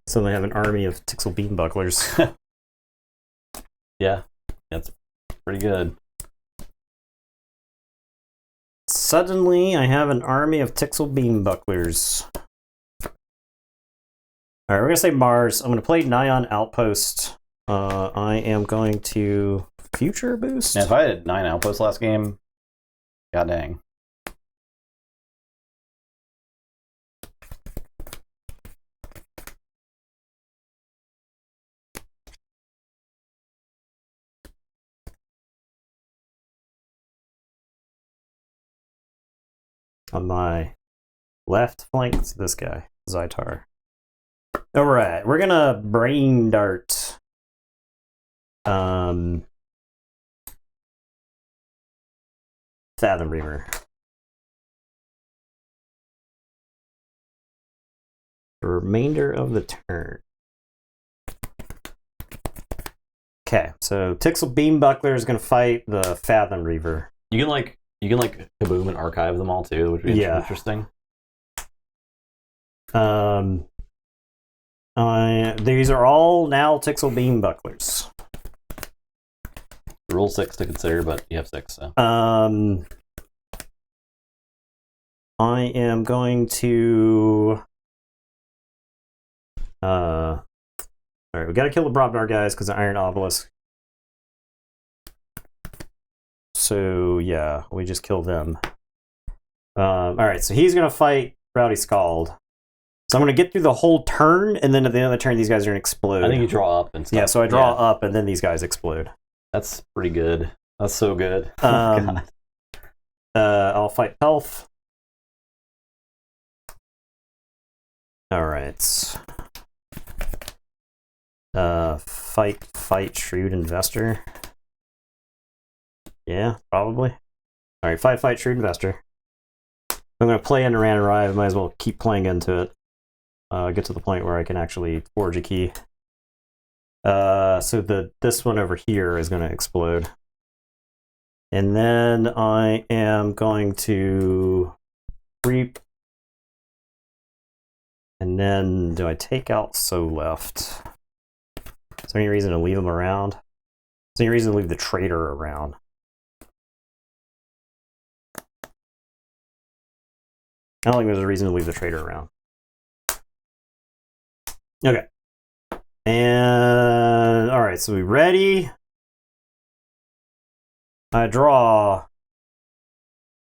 Suddenly have an army of Tixel beam bucklers. Yeah, that's pretty good. Suddenly, I have an army of Tixel beam bucklers. Alright, we're gonna say Mars. I'm gonna play Nyan Outpost. I am going to Future Boost. Now, if I had 9 outposts last game, god dang. On my left flank, it's this guy, Zytar. Alright, we're gonna Brain Dart. Fathom Reamer. The remainder of the turn. Okay, so Tixel Beam Buckler is gonna fight the Fathom Reaver. You can like kaboom and archive them all too, which would be interesting. These are all now Tixel Beam Bucklers. Rule 6 to consider, but you have 6, so. I am going to alright, we gotta kill the Brobnar guys because of Iron Obelisk. So yeah, we just kill them. Alright, so he's gonna fight Rowdy Scald. So I'm gonna get through the whole turn, and then at the end of the turn, these guys are gonna explode. I think you draw up and stuff. Yeah, so I draw up, and then these guys explode. That's pretty good. That's so good. I'll fight Pelf. Alright. Fight Shrewd Investor. Yeah, probably. Alright, fight Shrewd Investor. I'm gonna play into Ran and Arrive, might as well keep playing into it. Get to the point where I can actually forge a key. So this one over here is gonna explode. And then I am going to Reap. And then do I take out So Left? Is there any reason to leave them around? Is there any reason to leave the Trader around? I don't think there's a reason to leave the Trader around. Okay. And alright, so we ready? I draw.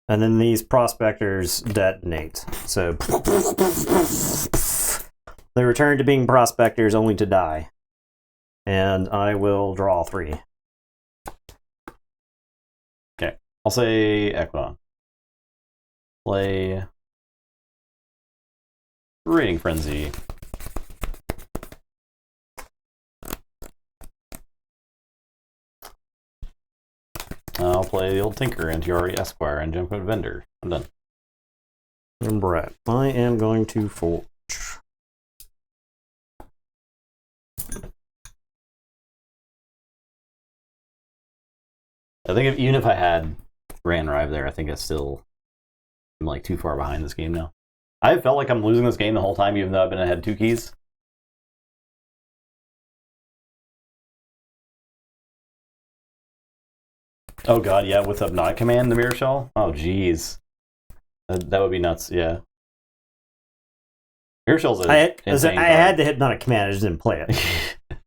And then these prospectors detonate. So they return to being prospectors only to die. And I will draw 3. Okay. I'll say Equidon. Play Raiding Frenzy. I'll play the old Tinker and Tiari Esquire and jump at Vendor. I'm done. And Brett, I am going to forge. I think even if I had Ran Rive there, I think I still am like too far behind this game now. I felt like I'm losing this game the whole time, even though I've been ahead 2 keys. Oh god, yeah, with Hypnotic Command, the Mirror Shell? Oh jeez. That would be nuts, yeah. Mirror Shell's I had the Hypnotic Command, I just didn't play it.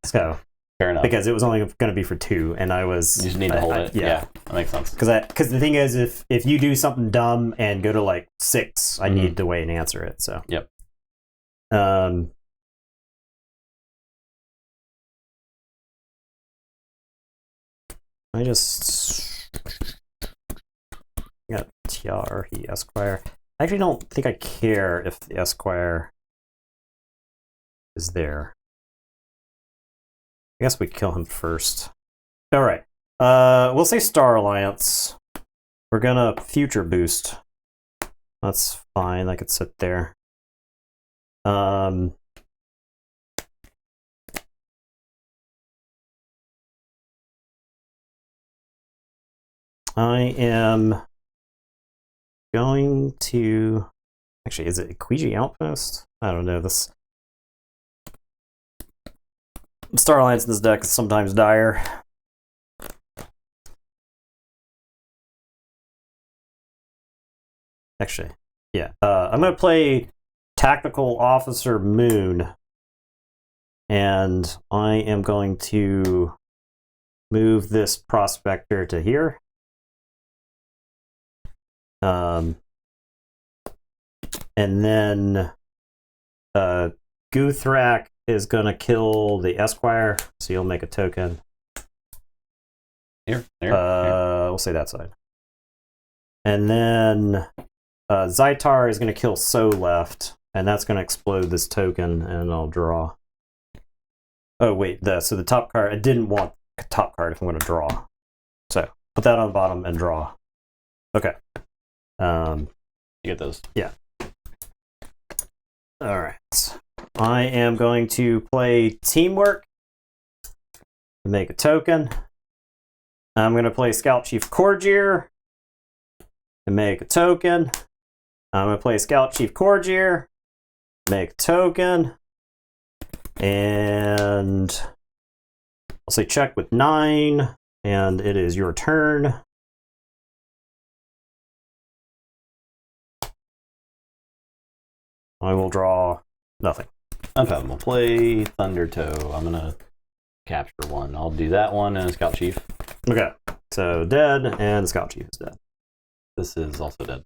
So fair enough. Because it was only going to be for 2, and I was... You just need to hold it. Yeah, that makes sense. Because the thing is, if you do something dumb and go to like 6, I need to wait and answer it. So yep. I just got Tiari Esquire. I actually don't think I care if the Esquire is there. I guess we kill him first. Alright. We'll say Star Alliance. We're gonna Future Boost. That's fine, I could sit there. I am going to... Actually, is it Equiji Outpost? I don't know. This Star Alliance in this deck is sometimes dire. Actually, yeah. I'm going to play Tactical Officer Moon. And I am going to move this Prospector to here. And then Guthrak is going to kill the Esquire, so you'll make a token. Here. We'll say that side. And then Zytar is going to kill So Left, and that's going to explode this token, and I'll draw. Oh, wait, so the top card, I didn't want top card if I'm going to draw. So put that on the bottom and draw. Okay. You get those. Yeah. All right. I am going to play Teamwork to make a token. I'm going to play Scout Chief Corgier to make a token. I'm going to play Scout Chief Corgier, make a token. And I'll say check with 9, and it is your turn. I will draw nothing. Unfathomable. Play Thundertoe. I'm gonna capture one. I'll do that one and a Scout Chief. Okay, so dead, and the Scout Chief is dead. This is also dead.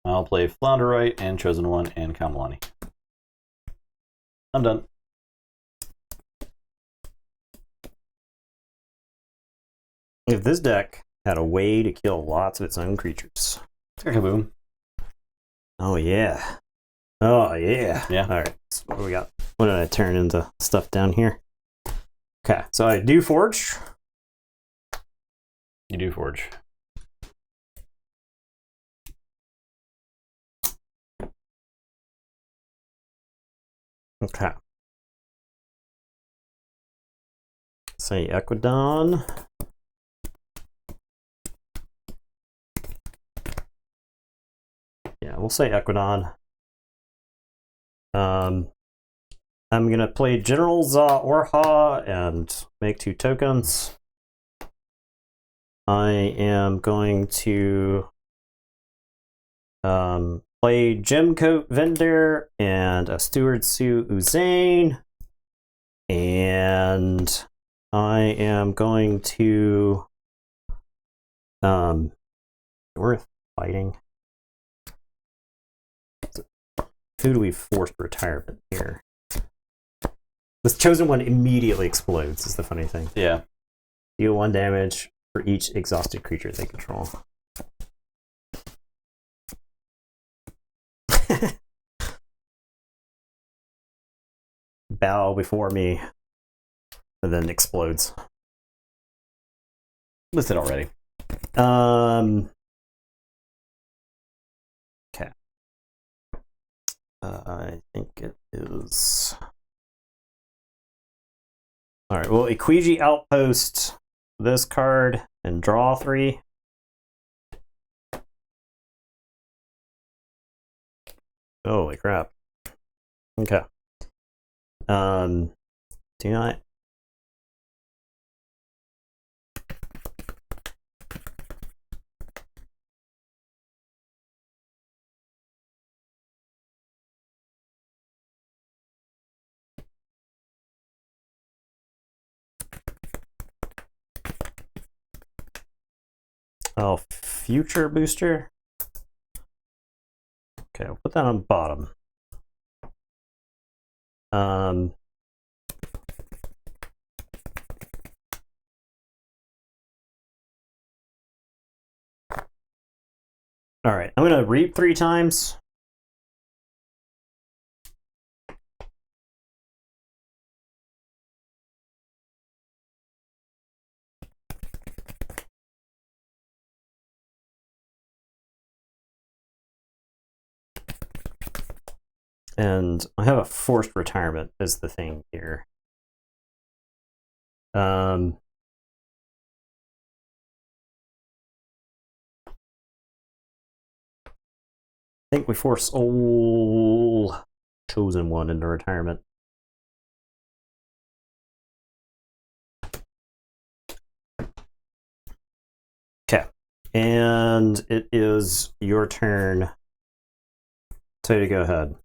I'll play Flounderite and Chosen One and Kamalani. I'm done. If this deck had a way to kill lots of its own creatures. Kaboom. Oh, yeah. Oh, yeah. Yeah. All right, so what do we got? What did I turn into stuff down here? Okay, so I do Forge. You do Forge. Okay. Say Equidon. Yeah, we'll say Equidon. I'm gonna play General Za Orha and make 2 tokens. I am going to play Gemcoat Vendor and a Steward Sue Uzane. And I am going to worth fighting. Who do we force retirement here? This Chosen One immediately explodes, is the funny thing. Yeah. Deal 1 damage for each exhausted creature they control. Bow before me, and then explodes. Listed already. Okay. I think it is. All right. Well, Equiji Outpost this card and draw 3. Holy crap. Okay. Do not. Oh, future booster. Okay, I'll put that on bottom. All right, I'm gonna reap 3 times. And I have a forced retirement is the thing here. I think we force old Chosen One into retirement. And it is your turn. So to go ahead.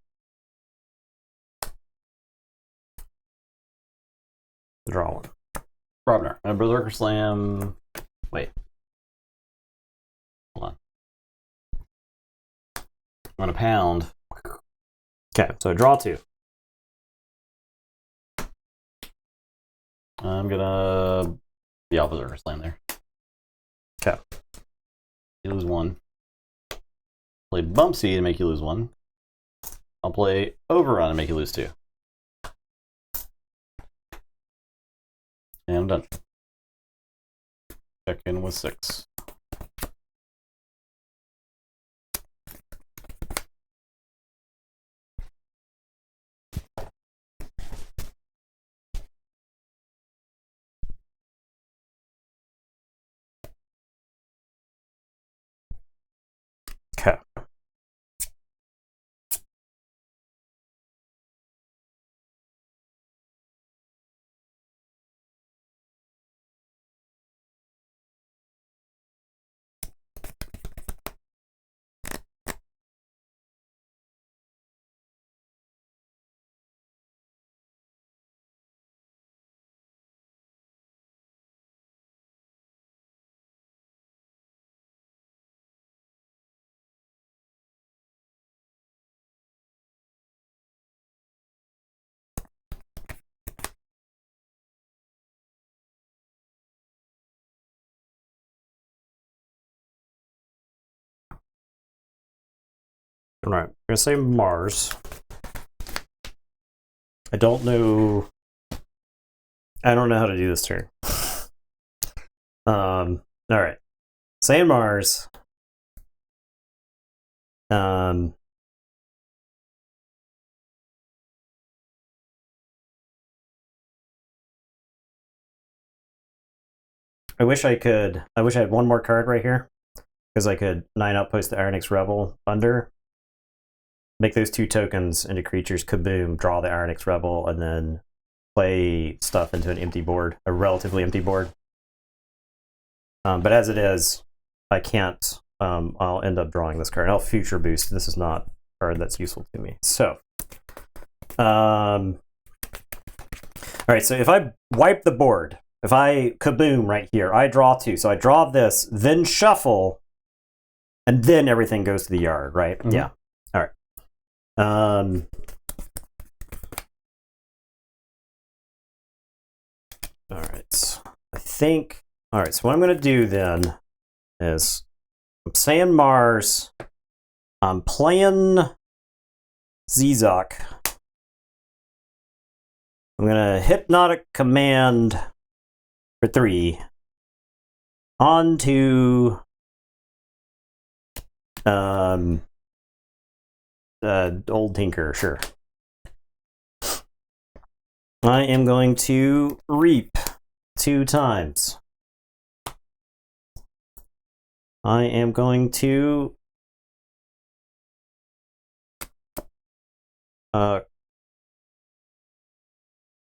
Draw one. Robner. A Berserker Slam. Wait. Hold on. I'm gonna pound. Okay, so draw two. I'm gonna. Yeah, Berserker Slam there. Okay. You lose one. Play Bumpsy to make you lose one. I'll play Overrun and make you lose two. And I'm done. Check in with 6. Okay. All right, I'm gonna say Mars. I don't know how to do this turn. All right. Say Mars. I wish I had one more card right here, because I could 9 outpost the Ironix Rebel under, make those 2 tokens into creatures, kaboom, draw the Ironix Rebel, and then play stuff into an empty board, a relatively empty board. But as it is, I can't. I'll end up drawing this card. I'll future boost. This is not a card that's useful to me. So, all right. So if I wipe the board, if I kaboom right here, I draw 2. So I draw this, then shuffle, and then everything goes to the yard, right? Mm-hmm. Yeah. All right. All right. I think. All right. So what I'm going to do then is I'm saying Mars. I'm playing Zizok. I'm going to Hypnotic Command for 3 onto Old Tinker, sure. I am going to Reap 2 times. I am going to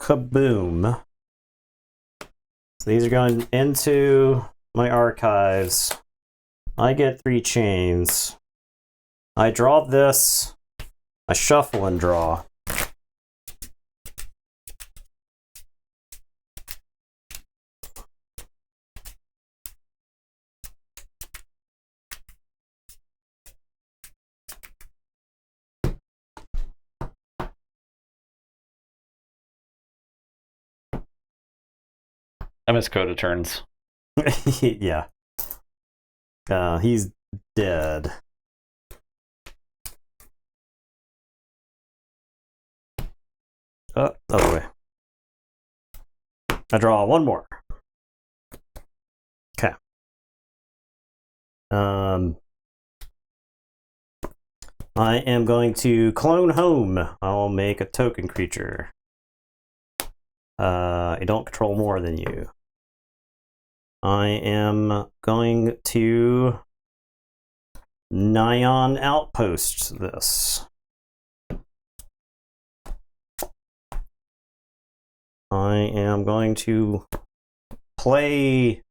kaboom. So these are going into my archives. I get 3 chains. I draw this. I shuffle and draw. I miss Coda turns. Yeah. He's dead. Other way. I draw 1 more. Okay. I am going to clone home. I'll make a token creature. I don't control more than you. I am going to Nyan Outpost this. I am going to play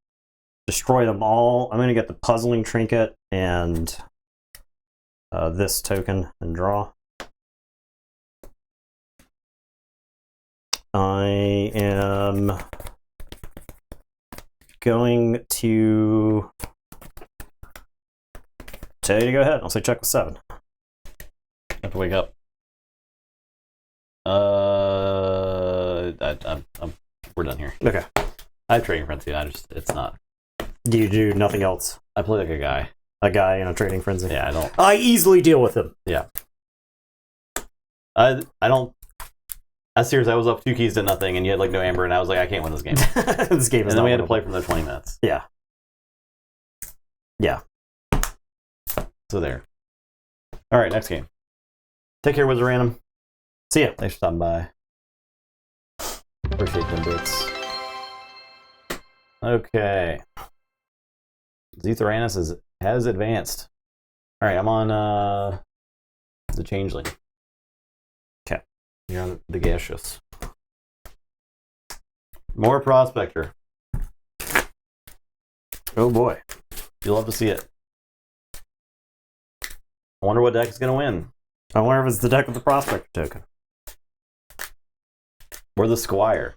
destroy them all. I'm going to get the puzzling trinket and this token and draw. I am going to tell you to go ahead. I'll say check with 7. I have to wake up. We're done here. Okay. I have trading frenzy. It's not. Do you do nothing else? I play like a guy. A guy in a trading frenzy? Yeah, I don't. I easily deal with him. Yeah. I don't. That's serious. I was up 2 keys to nothing, and you had like no amber, and I was like, I can't win this game. This game is. And then we had to play for another 20 minutes. Yeah. Yeah. So there. All right, next game. Take care, Wizard Random. See ya. Thanks for stopping by. Appreciate them bits. Okay. Zethranus has advanced. All right, I'm on the Changeling. Okay. You're on the Gaseous. More Prospector. Oh boy. You'll love to see it. I wonder what deck is going to win. I wonder if it's the deck with the Prospector token. Or the Squire.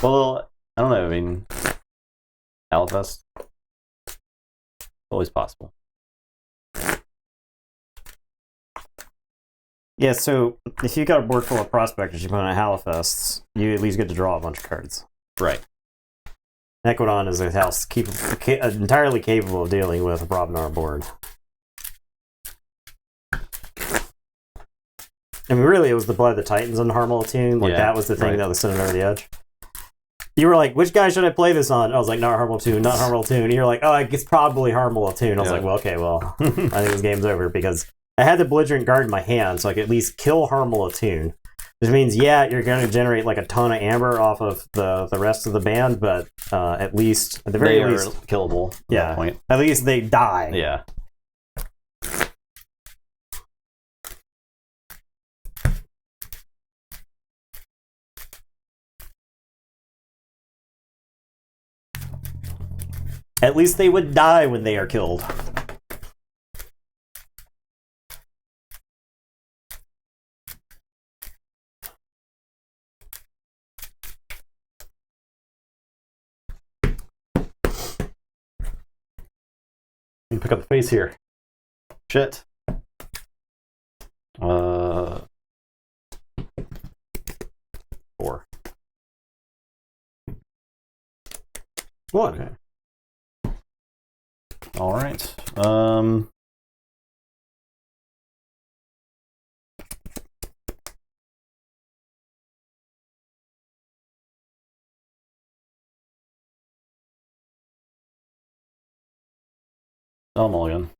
Well, I don't know. I mean, Alfest. Always possible. Yeah, so if you got a board full of Prospectors, you put on a Halifests, you at least get to draw a bunch of cards. Right. Equidon is a house entirely capable of dealing with a problem on our board. I mean, really, it was the Blood of the Titans on Harmala Tune. Like, that was the thing that was sending over the edge. You were like, which guy should I play this on? I was like, not Harmala Tune, not Harmala Tune. And you're like, oh, it's probably Harmala Tune. I was like, well, okay, well, I think this game's over because I had the Belligerent Guard in my hand, so I could at least kill Harmala Tune. Which means, yeah, you're going to generate like a ton of amber off of the rest of the band, but at least, at the very least, killable. At that point. At least they die. Yeah. At least they would die when they are killed. You pick up the face here. Shit. 4. What? Okay. All right. Mulligan.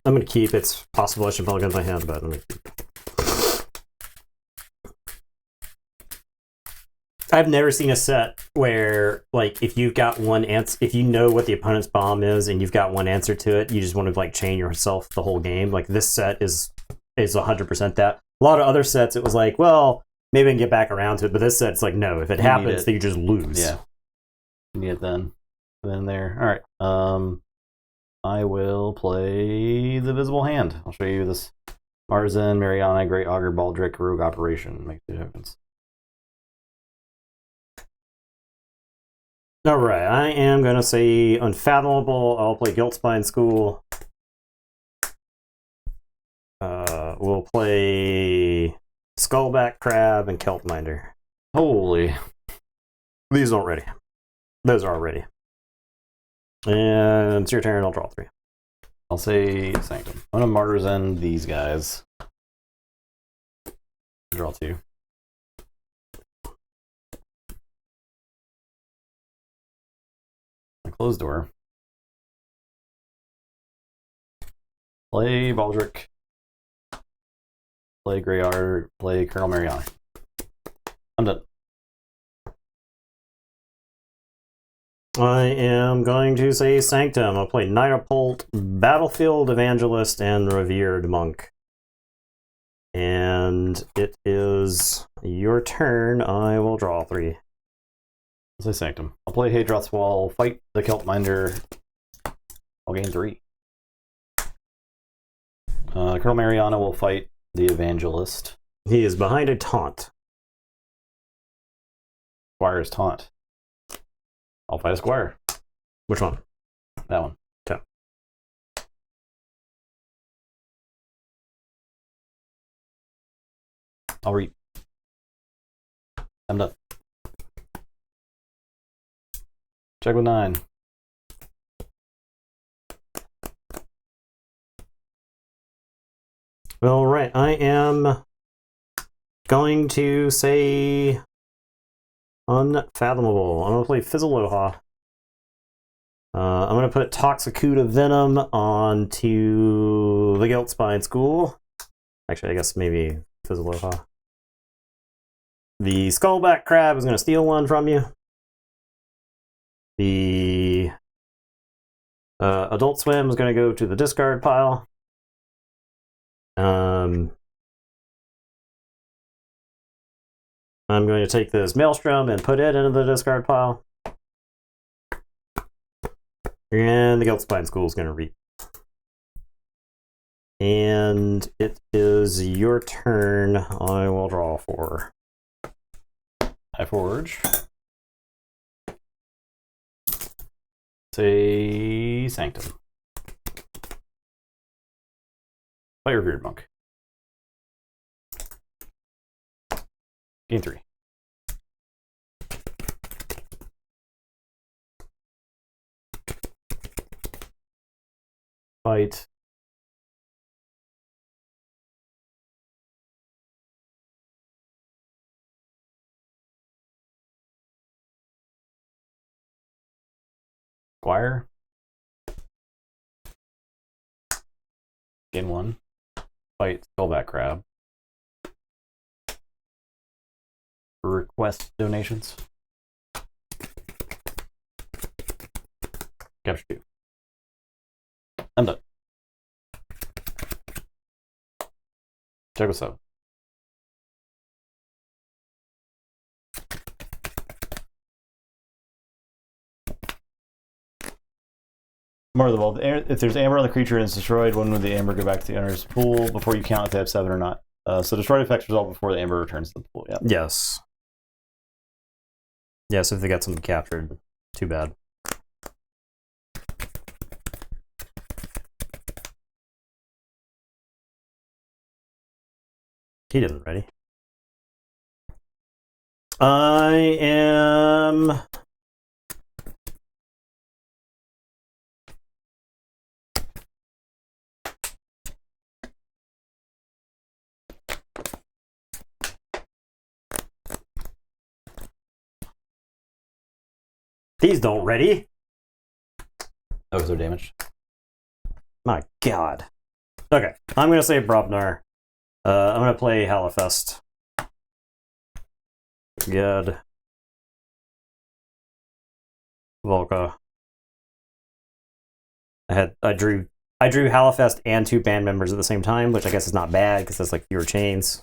I'm going to keep. It's possible I should mulligan my hand, but I'm going to keep. I've never seen a set where, like, if you've got one answer, if you know what the opponent's bomb is and you've got one answer to it, you just want to like chain yourself the whole game. Like, this set is 100% that. A lot of other sets, it was like, well, maybe I can get back around to it, but this set, it's like, no, if it happens, then you just lose. Yeah. You need it then. Then there. All right. I will play the Visible Hand. I'll show you this. Marzen, Mariana, Great Augur, Baldric, Rogue Operation. Makes 2 tokens. All right, I am going to say Unfathomable. I'll play Guiltspine School. We'll play Skullback Crab and Kelpminder. Holy. These aren't ready. Those are ready. And it's your turn. I'll draw 3. I'll say Sanctum. I'm going to Marzen these guys. Draw 2. Closed door. Play Baldric. Play Greyard. Play Colonel Mariana. I'm done. I am going to say Sanctum. I'll play Nightapult, Battlefield Evangelist, and Revered Monk. And it is your turn. I will draw 3. I'll say Sanctum. I'll play Hadroth's Wall, fight the Kelpminder. I'll gain 3. Colonel Mariana will fight the Evangelist. He is behind a taunt. Squire's taunt. I'll fight a Squire. Which one? That one. Okay. I'll read. I'm done. Check with 9. All right, I am going to say Unfathomable. I'm going to play Fizzaloha. I'm going to put Toxicuda Venom onto the Guiltspine School. Actually, I guess maybe Fizzaloha. The Skullback Crab is going to steal one from you. The Adult Swim is going to go to the discard pile. I'm going to take this Maelstrom and put it into the discard pile. And the Guiltspine School is going to read. And it is your turn. I will draw 4. I forge. Say Sanctum. Play Revered Monk. Gain 3. Fight. Squire. Gain 1. Fight Skullback Crab. Request donations. Capture 2. I'm done. Check what's up. More of the ball. If there's amber on the creature and it's destroyed, when would the amber go back to the owner's pool before you count if they have 7 or not? So destroyed effects resolve before the amber returns to the pool. Yeah. Yes. Yes, if they got something captured. Too bad. He didn't ready. I am... These don't ready. Oh, is there damage? My god. Okay, I'm going to say Brobnar. I'm going to play Halifest. Good. Volca. I drew Halifest and 2 band members at the same time, which I guess is not bad because that's like fewer chains.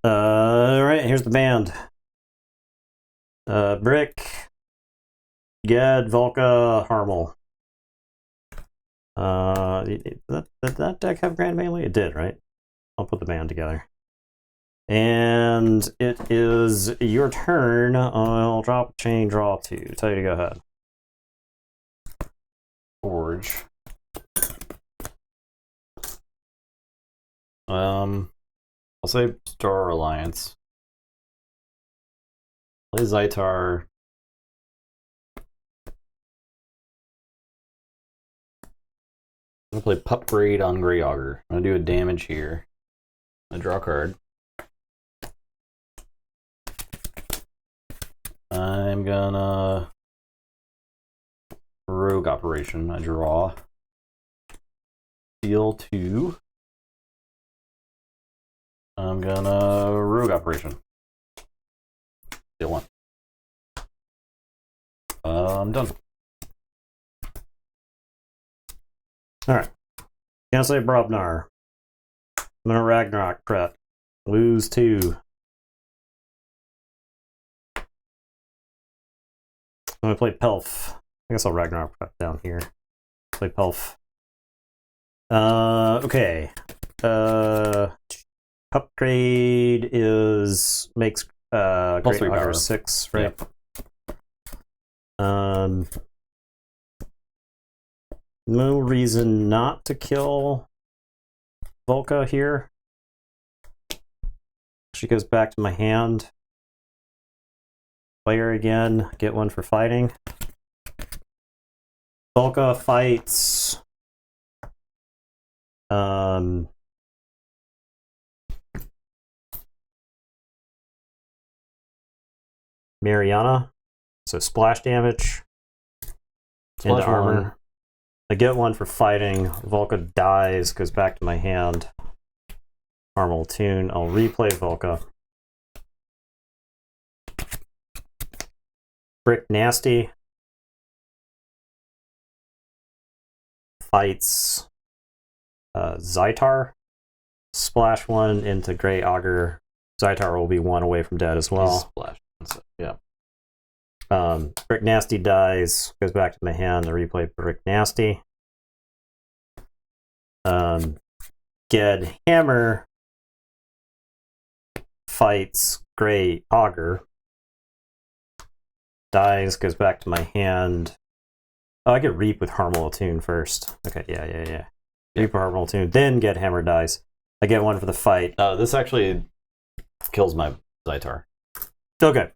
Alright, here's the band. Brick, Ged, Volca, Harmel. Did that deck have Grand Melee? It did, right? I'll put the band together. And it is your turn. I'll drop a chain, draw 2. Tell you to go ahead. Forge. I'll say Star Alliance. Play Zytar. I'm gonna play Pup Braid on Grey Augur. I'm gonna do a damage here. I draw a card. I'm gonna Rogue Operation. I draw. Deal 2. I'm gonna Rogue Operation. Deal 1. I'm done. Alright. Can't say Brobnar. I'm gonna Ragnarok prep. Lose 2. I'm gonna play Pelf. I guess I'll Ragnarok prep down here. Play Pelf. Okay. Upgrade makes Plus 3 Great Augur power. 6, right? Yep. No reason not to kill Volca here. She goes back to my hand. Play her again. Get 1 for fighting. Volca fights. Mariana. So splash damage. Splash into armor. 1. I get 1 for fighting. Volca dies, goes back to my hand. Harmal Tune. I'll replay Volca. Brick Nasty. Fights Zytar. Splash 1 into Grey Augur. Zytar will be 1 away from dead as well. Splash. So, yeah. Brick Nasty dies, goes back to my hand. I replay Brick Nasty. Ged Hammer fights Grey Augur. Dies, goes back to my hand. Oh, I get Reap with Harmal Tune first. Okay, yeah. Reap with Harmal Tune, then Ged Hammer dies. I get 1 for the fight. This actually kills my Zytar. Okay.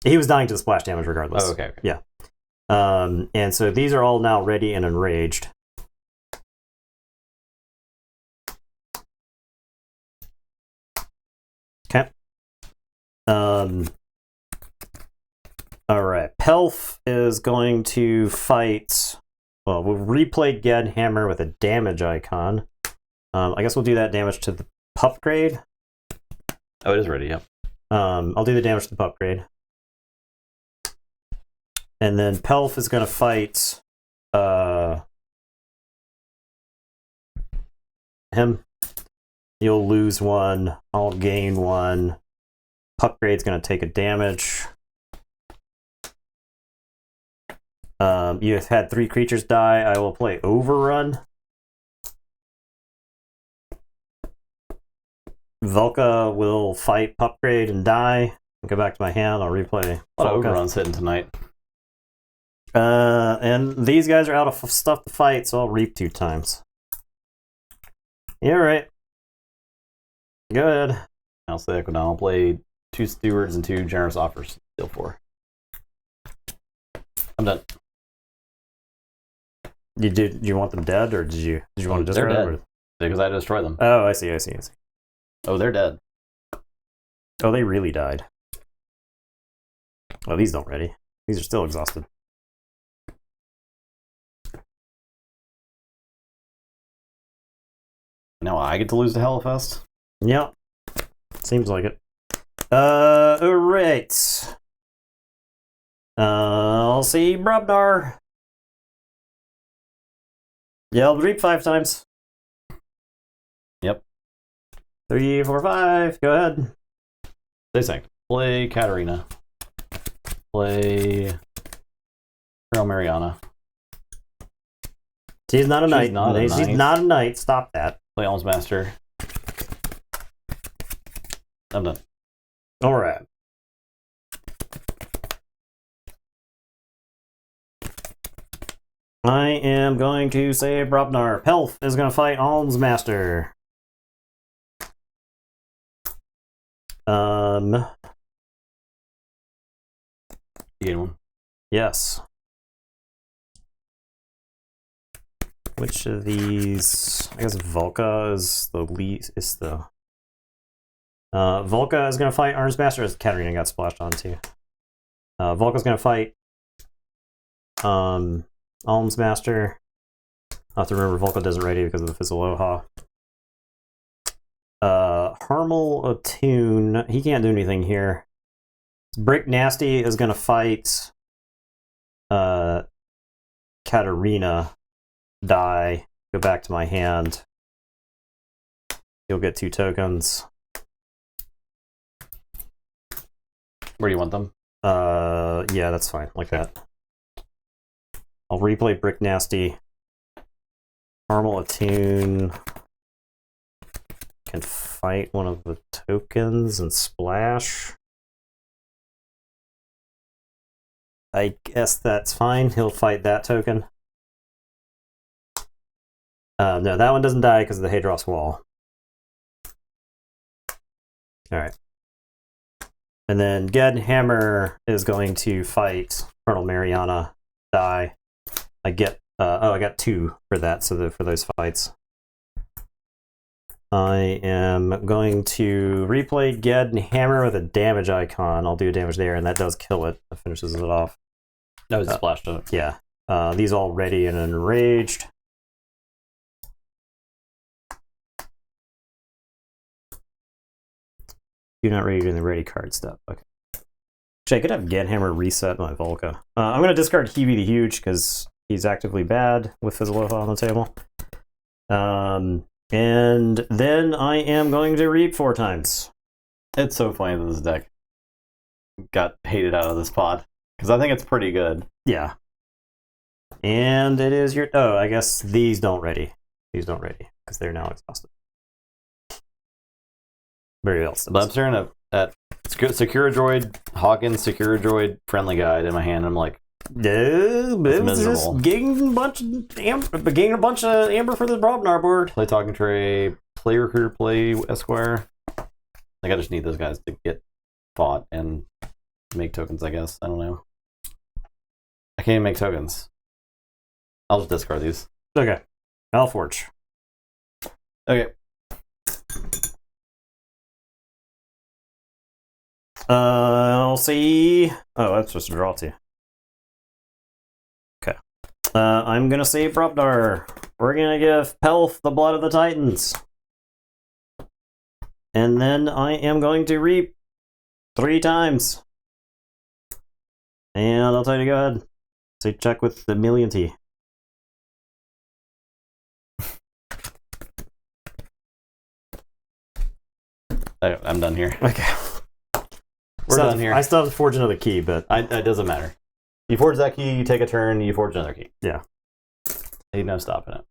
He was dying to the splash damage regardless. Oh, okay. Yeah. And so these are all now ready and enraged. Okay. Alright. Pelf is going to fight. Well, we'll replay Ged Hammer with a damage icon. I guess we'll do that damage to the pup grade. Oh, it is ready, yep. I'll do the damage to the pup grade. And then Pelf is going to fight him. You'll lose 1. I'll gain 1. Pup grade's going to take a damage. You have had 3 creatures die. I will play Overrun. Volca will fight Pup grade and die. Go back to my hand. I'll replay. A lot of Volca. Overruns hitting tonight. And these guys are out of stuff to fight, so I'll reap 2 times. Yeah, right. Go ahead. I'll say Equidon. I'll play 2 Stewards and 2 Generous Offers. Deal 4. I'm done. You want them dead, or did you want to They're destroy dead. them? Because I destroyed them. Oh, I see. Oh, they're dead. Oh, they really died. Oh, these don't ready. These are still exhausted. Now I get to lose to Hellfest? Yep. Seems like it. Alright. I'll see Brobnar. Yeah, I'll reap 5 times. Yep. 3, 4, 5. Go ahead. Stay sank. Play Katarina. Play Colonel Mariana. She's not a knight. not a She's knight. not a knight. Stop that. Play Almsmaster. I'm done. Alright. I am going to say Brobnar. Pelf is going to fight Almsmaster. You gain 1. Yes. Which of these? I guess Volca is the least. Is the Volca is going to fight Almsmaster. As Katarina got splashed onto. Volca's going to fight Almsmaster. I have to remember Volca doesn't ready because of the Fizzaloha. Harmal Attune. He can't do anything here. Brick Nasty is going to fight Katarina. Die. Go back to my hand. You'll get 2 tokens. Where do you want them? Yeah, that's fine. Like that. I'll replay Brick Nasty. Caramel Attune can fight one of the tokens and splash. I guess that's fine. He'll fight that token. No, that one doesn't die because of the Hadros Wall. Alright. And then Ged Hammer is going to fight Colonel Mariana. Die. I get I got 2 for that, so for those fights. I am going to replay Ged and Hammer with a damage icon. I'll do damage there, and that does kill it. That finishes it off. No, it's splashed it. Yeah. These all ready and enraged. You're not ready doing the ready card stuff. Okay. Actually, I could have Ged Hammer reset my Volca. I'm going to discard Hebe the Huge because he's actively bad with Fizzleofa on the table. And then I am going to reap 4 times. It's so funny that this deck got hated out of this pod. Because I think it's pretty good. Yeah. And it is your... Oh, I guess these don't ready. These don't ready. Because they're now exhausted. Very well. But I'm staring at Secure Droid, Hawkins, Secure Droid, Friendly Guide in my hand. I'm like... It was just getting a bunch of amber for the Brobnar board. Play Talking Tray, play Recruiter, play Esquire. Like I just need those guys to get fought and make tokens, I guess. I don't know. I can't even make tokens. I'll just discard these. Okay. Malforge. Okay. I'll see. Oh, that's just a draw too. Okay. I'm gonna say Brobnar. We're gonna give Pelf the Blood of the Titans. And then I am going to reap 3 times. And I'll tell you to go ahead. So check with the millionty. I'm done here. Okay. We're done here. I still have to forge another key, but... It doesn't matter. You forge that key, you take a turn, you forge another key. Yeah. Ain't no stopping it.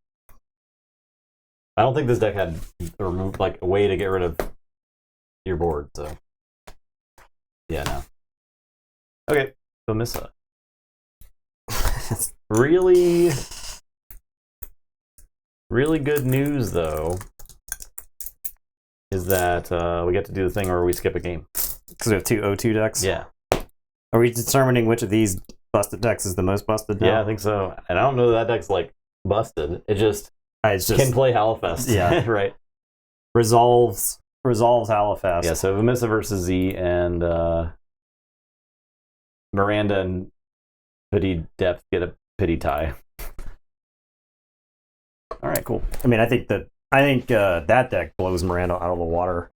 I don't think this deck had a way to get rid of your board, so... Yeah, no. Okay, so Missa. Really good news, though, is that we get to do the thing where we skip a game. Because we have 2 O2 decks? Yeah. Are we determining which of these busted decks is the most busted now? Yeah, I think so. And I don't know that deck's, like, busted. It's just can play Hallowfest. Yeah. Right. Resolves Hallowfest. Yeah, so Vamissa versus Z and Miranda and Pity Depth get a pity tie. All right, cool. I mean, I think that deck blows Miranda out of the water.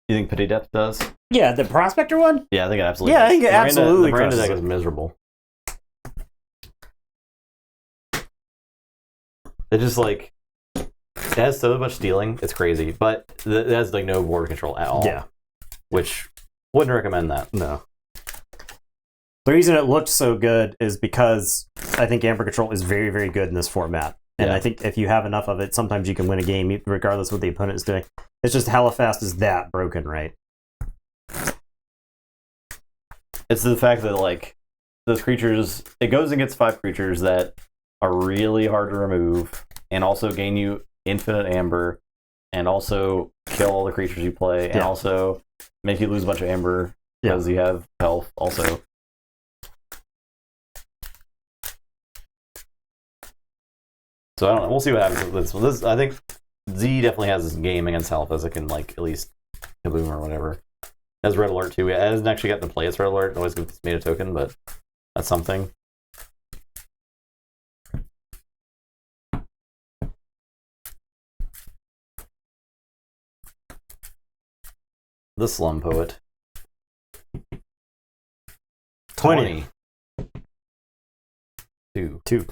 You think Pity Depth does? Yeah, the Prospector one? Yeah, I think it absolutely Yeah, does. I think it absolutely The Miranda crushes deck it. is miserable. It just, like, it has so much stealing, it's crazy. But it has, like, no board control at all. Yeah. Which, wouldn't recommend that. No. The reason it looked so good is because I think Amber Control is very, very good in this format. And Yeah. I think if you have enough of it, sometimes you can win a game regardless of what the opponent is doing. It's just Hallowfast is that broken, right? It's the fact that, like, those creatures, it goes against 5 creatures that are really hard to remove and also gain you infinite amber and also kill all the creatures you play and also make you lose a bunch of amber because you have health also. So I don't know. We'll see what happens with this. I think Z definitely has this game against Hellfest that can, like, at least kaboom or whatever. It has Red Alert too. It hasn't actually gotten to play its Red Alert. It always gets made a token, but that's something. The Slum Poet. 20. 2. 2.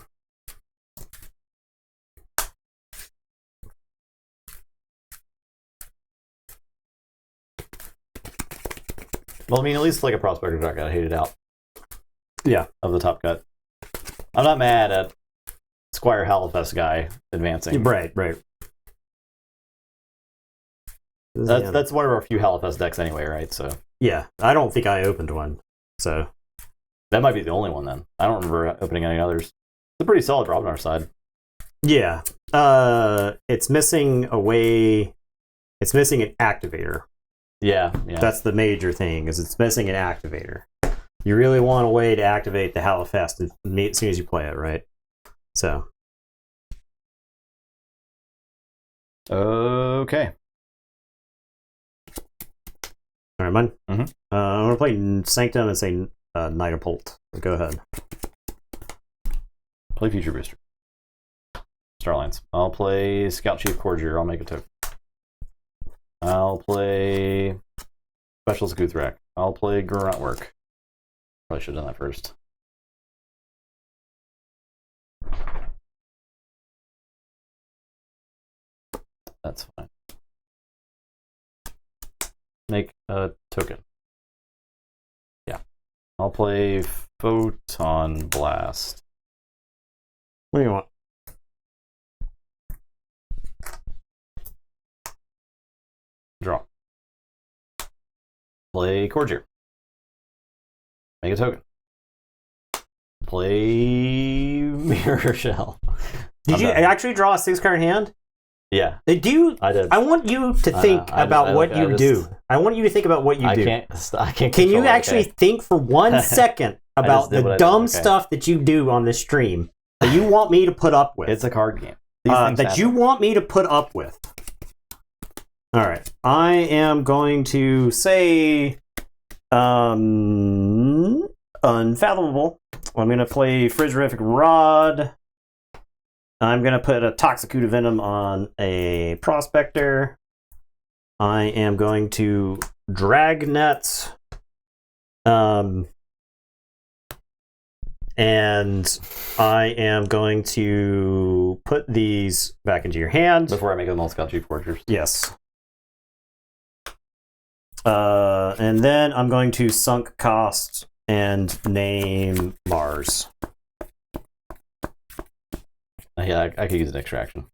Well, I mean, at least like a prospector got hated out. Yeah. Of the top cut. I'm not mad at Squire Halifax guy advancing. Right. That's one of our few Halifax decks anyway, right? So yeah, I don't think I opened one. So that might be the only one then. I don't remember opening any others. It's a pretty solid drop on our side. Yeah. It's missing a way. It's missing an activator. Yeah. That's the major thing, is it's missing an activator. You really want a way to activate the Halifax as soon as you play it, right? So. Okay. All right, mine. Mm-hmm. I'm gonna play Sanctum and say Knight of Pult. Go ahead. Play Future Booster. Starlines. I'll play Scout Chief Cordier. I'll make a token. I'll play Specialist Guthrak. I'll play Grunt Work. Probably should have done that first. That's fine. Make a token. Yeah. I'll play Photon Blast. What do you want? Draw. Play Cordier. Make a token. Play Mirror Shell. Did you actually draw a 6-card hand? Yeah. I did. I want you to think about what you do. I want you to think about what you do. I can't. Can you actually think for 1 second about the dumb stuff that you do on this stream that you want me to put up with? It's a card game. That you want me to put up with. All right. I am going to say Unfathomable. I'm going to play Frigorific Rod. I'm going to put a Toxicuda Venom on a Prospector. I am going to Dragnet. And I am going to put these back into your hand. Before I make them all Scout Chief Forgers. Yes. And then I'm going to Sunk Cost and name Mars. Yeah, I could use an extraction.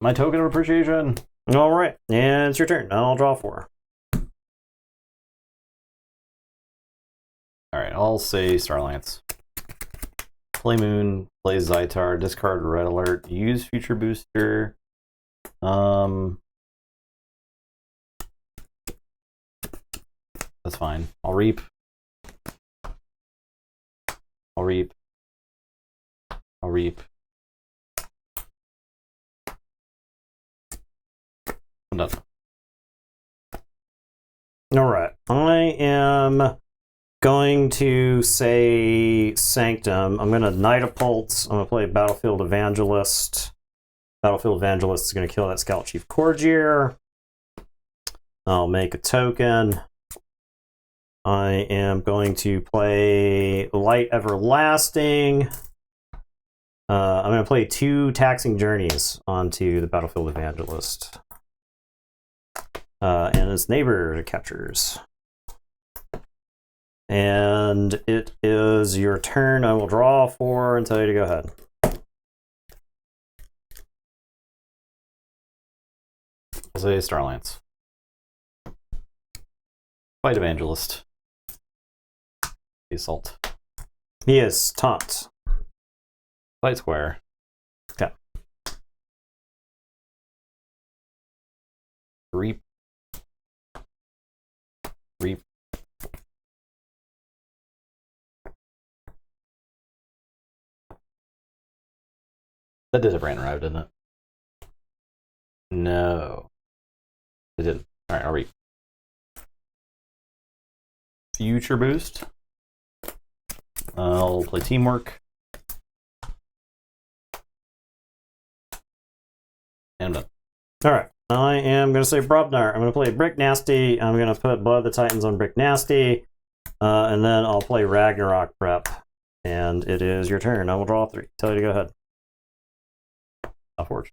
My token of appreciation. All right, and it's your turn. I'll draw 4. All right, I'll say Starlance. Play Moon, play Zytar, discard Red Alert, use Future Booster. That's fine. I'll reap. I'll reap. I'll reap. I'm done. All right. I am going to say Sanctum. I'm going to Knight of Pulse. I'm going to play Battlefield Evangelist. Battlefield Evangelist is going to kill that Scout Chief Cordier. I'll make a token. I am going to play Light Everlasting. I'm going to play 2 Taxing Journeys onto the Battlefield Evangelist. And its neighbor catchers. And it is your turn. I will draw 4 and tell you to go ahead. I'll say Starlance. Fight Evangelist. Assault. He is taunt. Fight Square. Okay. Reap. Reap. That did a brand arrive, didn't it? No. It didn't. Alright, I'll reap. Future Boost. I'll play Teamwork. And I'm done. All right. I am going to say Brobnar. I'm going to play Brick Nasty. I'm going to put Blood of the Titans on Brick Nasty. And then I'll play Ragnarok Prep. And it is your turn. I will draw 3. Tell you to go ahead. Keyforge.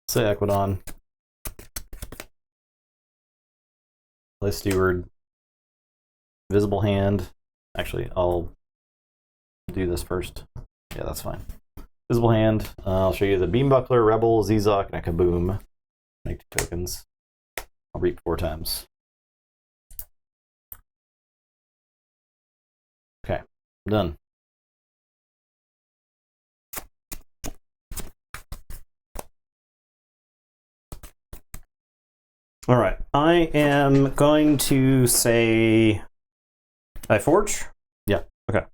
Say Equidon. Play Steward. Visible Hand. Actually, I'll do this first. Yeah, that's fine. Visible Hand. I'll show you the Beambuckler, Rebel, Zizok, and a Kaboom. Make 2 tokens. I'll reap 4 times. Okay, I'm done. All right. I am going to say Keyforge. Yeah. Okay.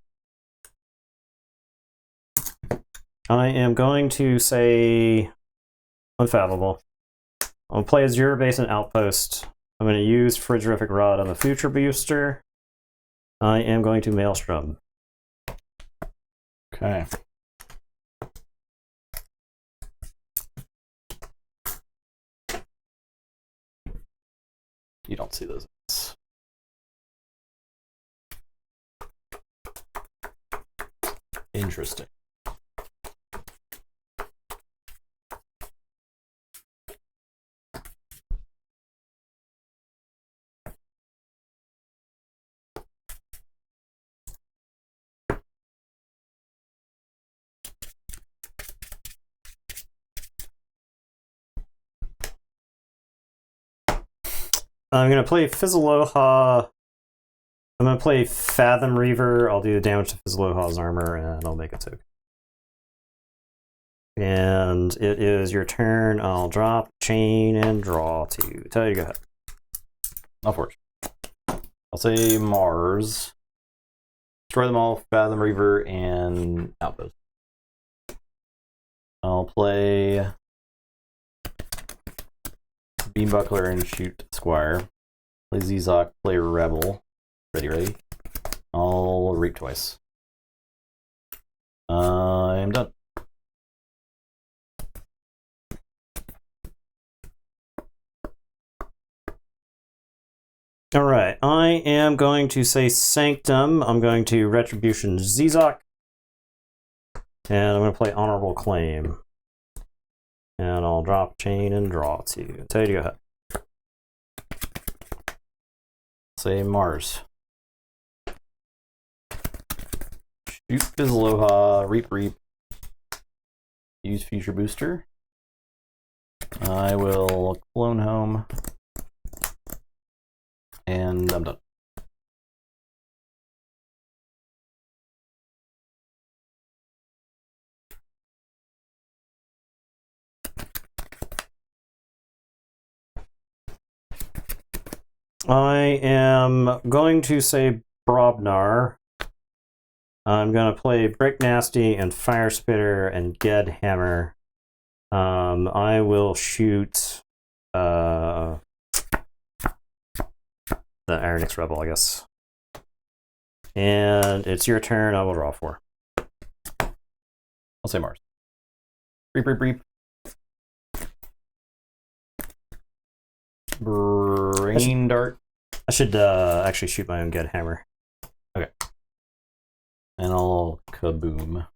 I am going to say Unfathomable. I'll play Azure Base and Outpost. I'm going to use Frigorific Rod on the Future Booster. I am going to Maelstrom. Okay. You don't see those. Interesting. I'm going to play Fizzaloha. I'm going to play Fathom Reaver. I'll do the damage to Fizzaloha's armor, and I'll make a token. And it is your turn. I'll drop, chain, and draw 2. Tell you to go ahead. Keyforge. I'll say Mars. Destroy them all, Fathom Reaver, and Outpost. I'll play Beambuckler and shoot Squire. Play Zizok, play Rebel. Ready. I'll reap twice. I'm done. All right, I am going to say Sanctum. I'm going to Retribution Zizok. And I'm going to play Honorable Claim. And I'll drop, chain, and draw 2. Tell you to go ahead. Say Mars. Shoot Fizzaloha, reap. Use Future Booster. I will clone home. And I'm done. I am going to say Brobnar. I'm going to play Brick Nasty and Fire Spitter and Ged Hammer. I will shoot the Ironix Rebel, I guess. And it's your turn. I will draw 4. I'll say Mars. Reap. Brain Dart. I should actually shoot my own Ged Hammer. Okay. And I'll Kaboom.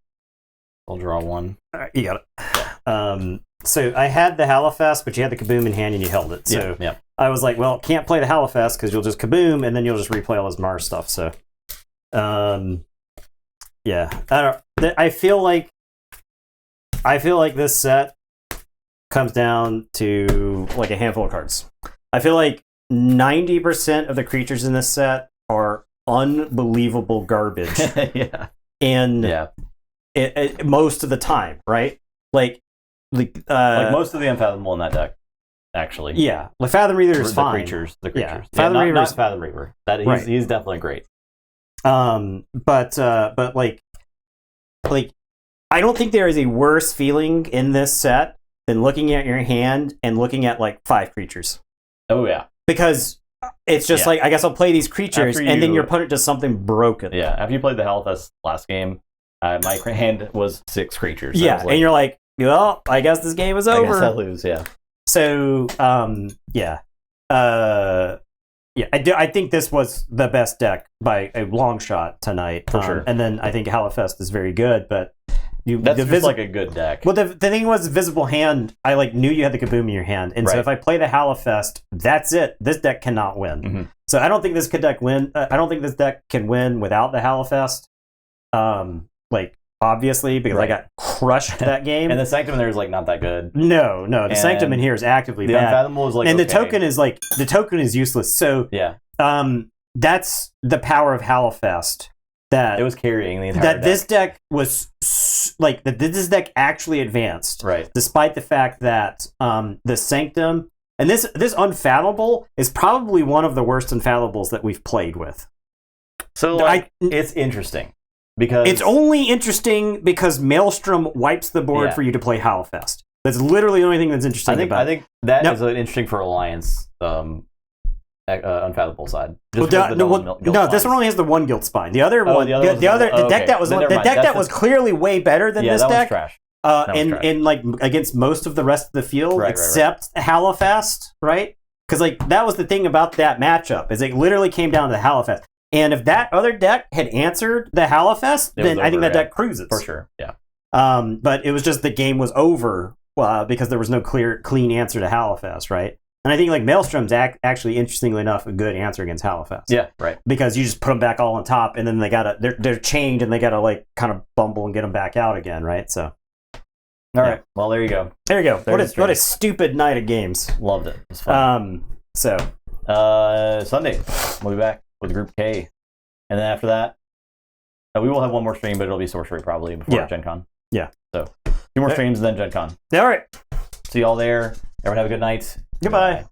I'll draw 1. All right, you got it. So I had the Halifest, but you had the Kaboom in hand and you held it. So yeah. I was like, well, can't play the Halifest because you'll just Kaboom and then you'll just replay all this Mars stuff. So, yeah, I feel like this set comes down to like a handful of cards. I feel like 90% of the creatures in this set are unbelievable garbage. Yeah. And yeah. Most of the time, right? Like most of the Unfathomable in that deck, actually. Yeah, like Fathom Reaver is fine. The creatures. Yeah, Fathom Reaver not Fathom Reaver. He's definitely great. But like I don't think there is a worse feeling in this set than looking at your hand and looking at like 5 creatures. Oh yeah. Because it's just like, I guess I'll play these creatures, and then your opponent does something broken. Yeah, after you played the Hellfest last game, my hand was 6 creatures. So and you're like, well, I guess this game is over. I guess I lose, yeah. So, I think this was the best deck by a long shot tonight. For sure. And then I think Hellfest is very good, but... That's just like a good deck. Well, the thing was, Visible Hand, I like knew you had the Kaboom in your hand, and so if I play the Hellfest, that's it. This deck cannot win. Mm-hmm. So I don't think this deck I don't think this deck can win without the Hellfest. Obviously, because I got crushed that game. And the Sanctum in there is like not that good. No, the Sanctum in here is actively bad. The Unfathomable is like, and the token is useless. So that's the power of Hellfest. That it was carrying the entire deck. This deck was this deck actually advanced, right? Despite the fact that the Sanctum and this Unfathomable is probably one of the worst Unfathomables that we've played with. So it's interesting because it's only interesting because Maelstrom wipes the board for you to play Hellfest. That's literally the only thing that's interesting about it. I think that is interesting for Alliance. Unfathomable side. This one only has the 1 Guild Spine. The other one, the deck that was clearly way better than this deck. Trash. In like against most of the rest of the field, except Hellfest, right? Because like that was the thing about that matchup is it literally came down to the Hellfest. And if that other deck had answered the Hellfest, then I think that deck cruises for sure. Yeah. But it was just the game was over because there was no clean answer to Hellfest, right? And I think like Maelstrom's actually, interestingly enough, a good answer against Hellfest. Yeah, right. Because you just put them back all on top, and then they're chained, and they gotta like kind of bumble and get them back out again, right? So, all right. Well, there you go. There you go. What a stupid night of games. Loved it. It was fun. Sunday we'll be back with Group K, and then after that, we will have one more stream, but it'll be Sorcery probably before Gen Con. Yeah. So 2 more streams and then Gen Con. All right. See y'all there. Everyone have a good night. Goodbye.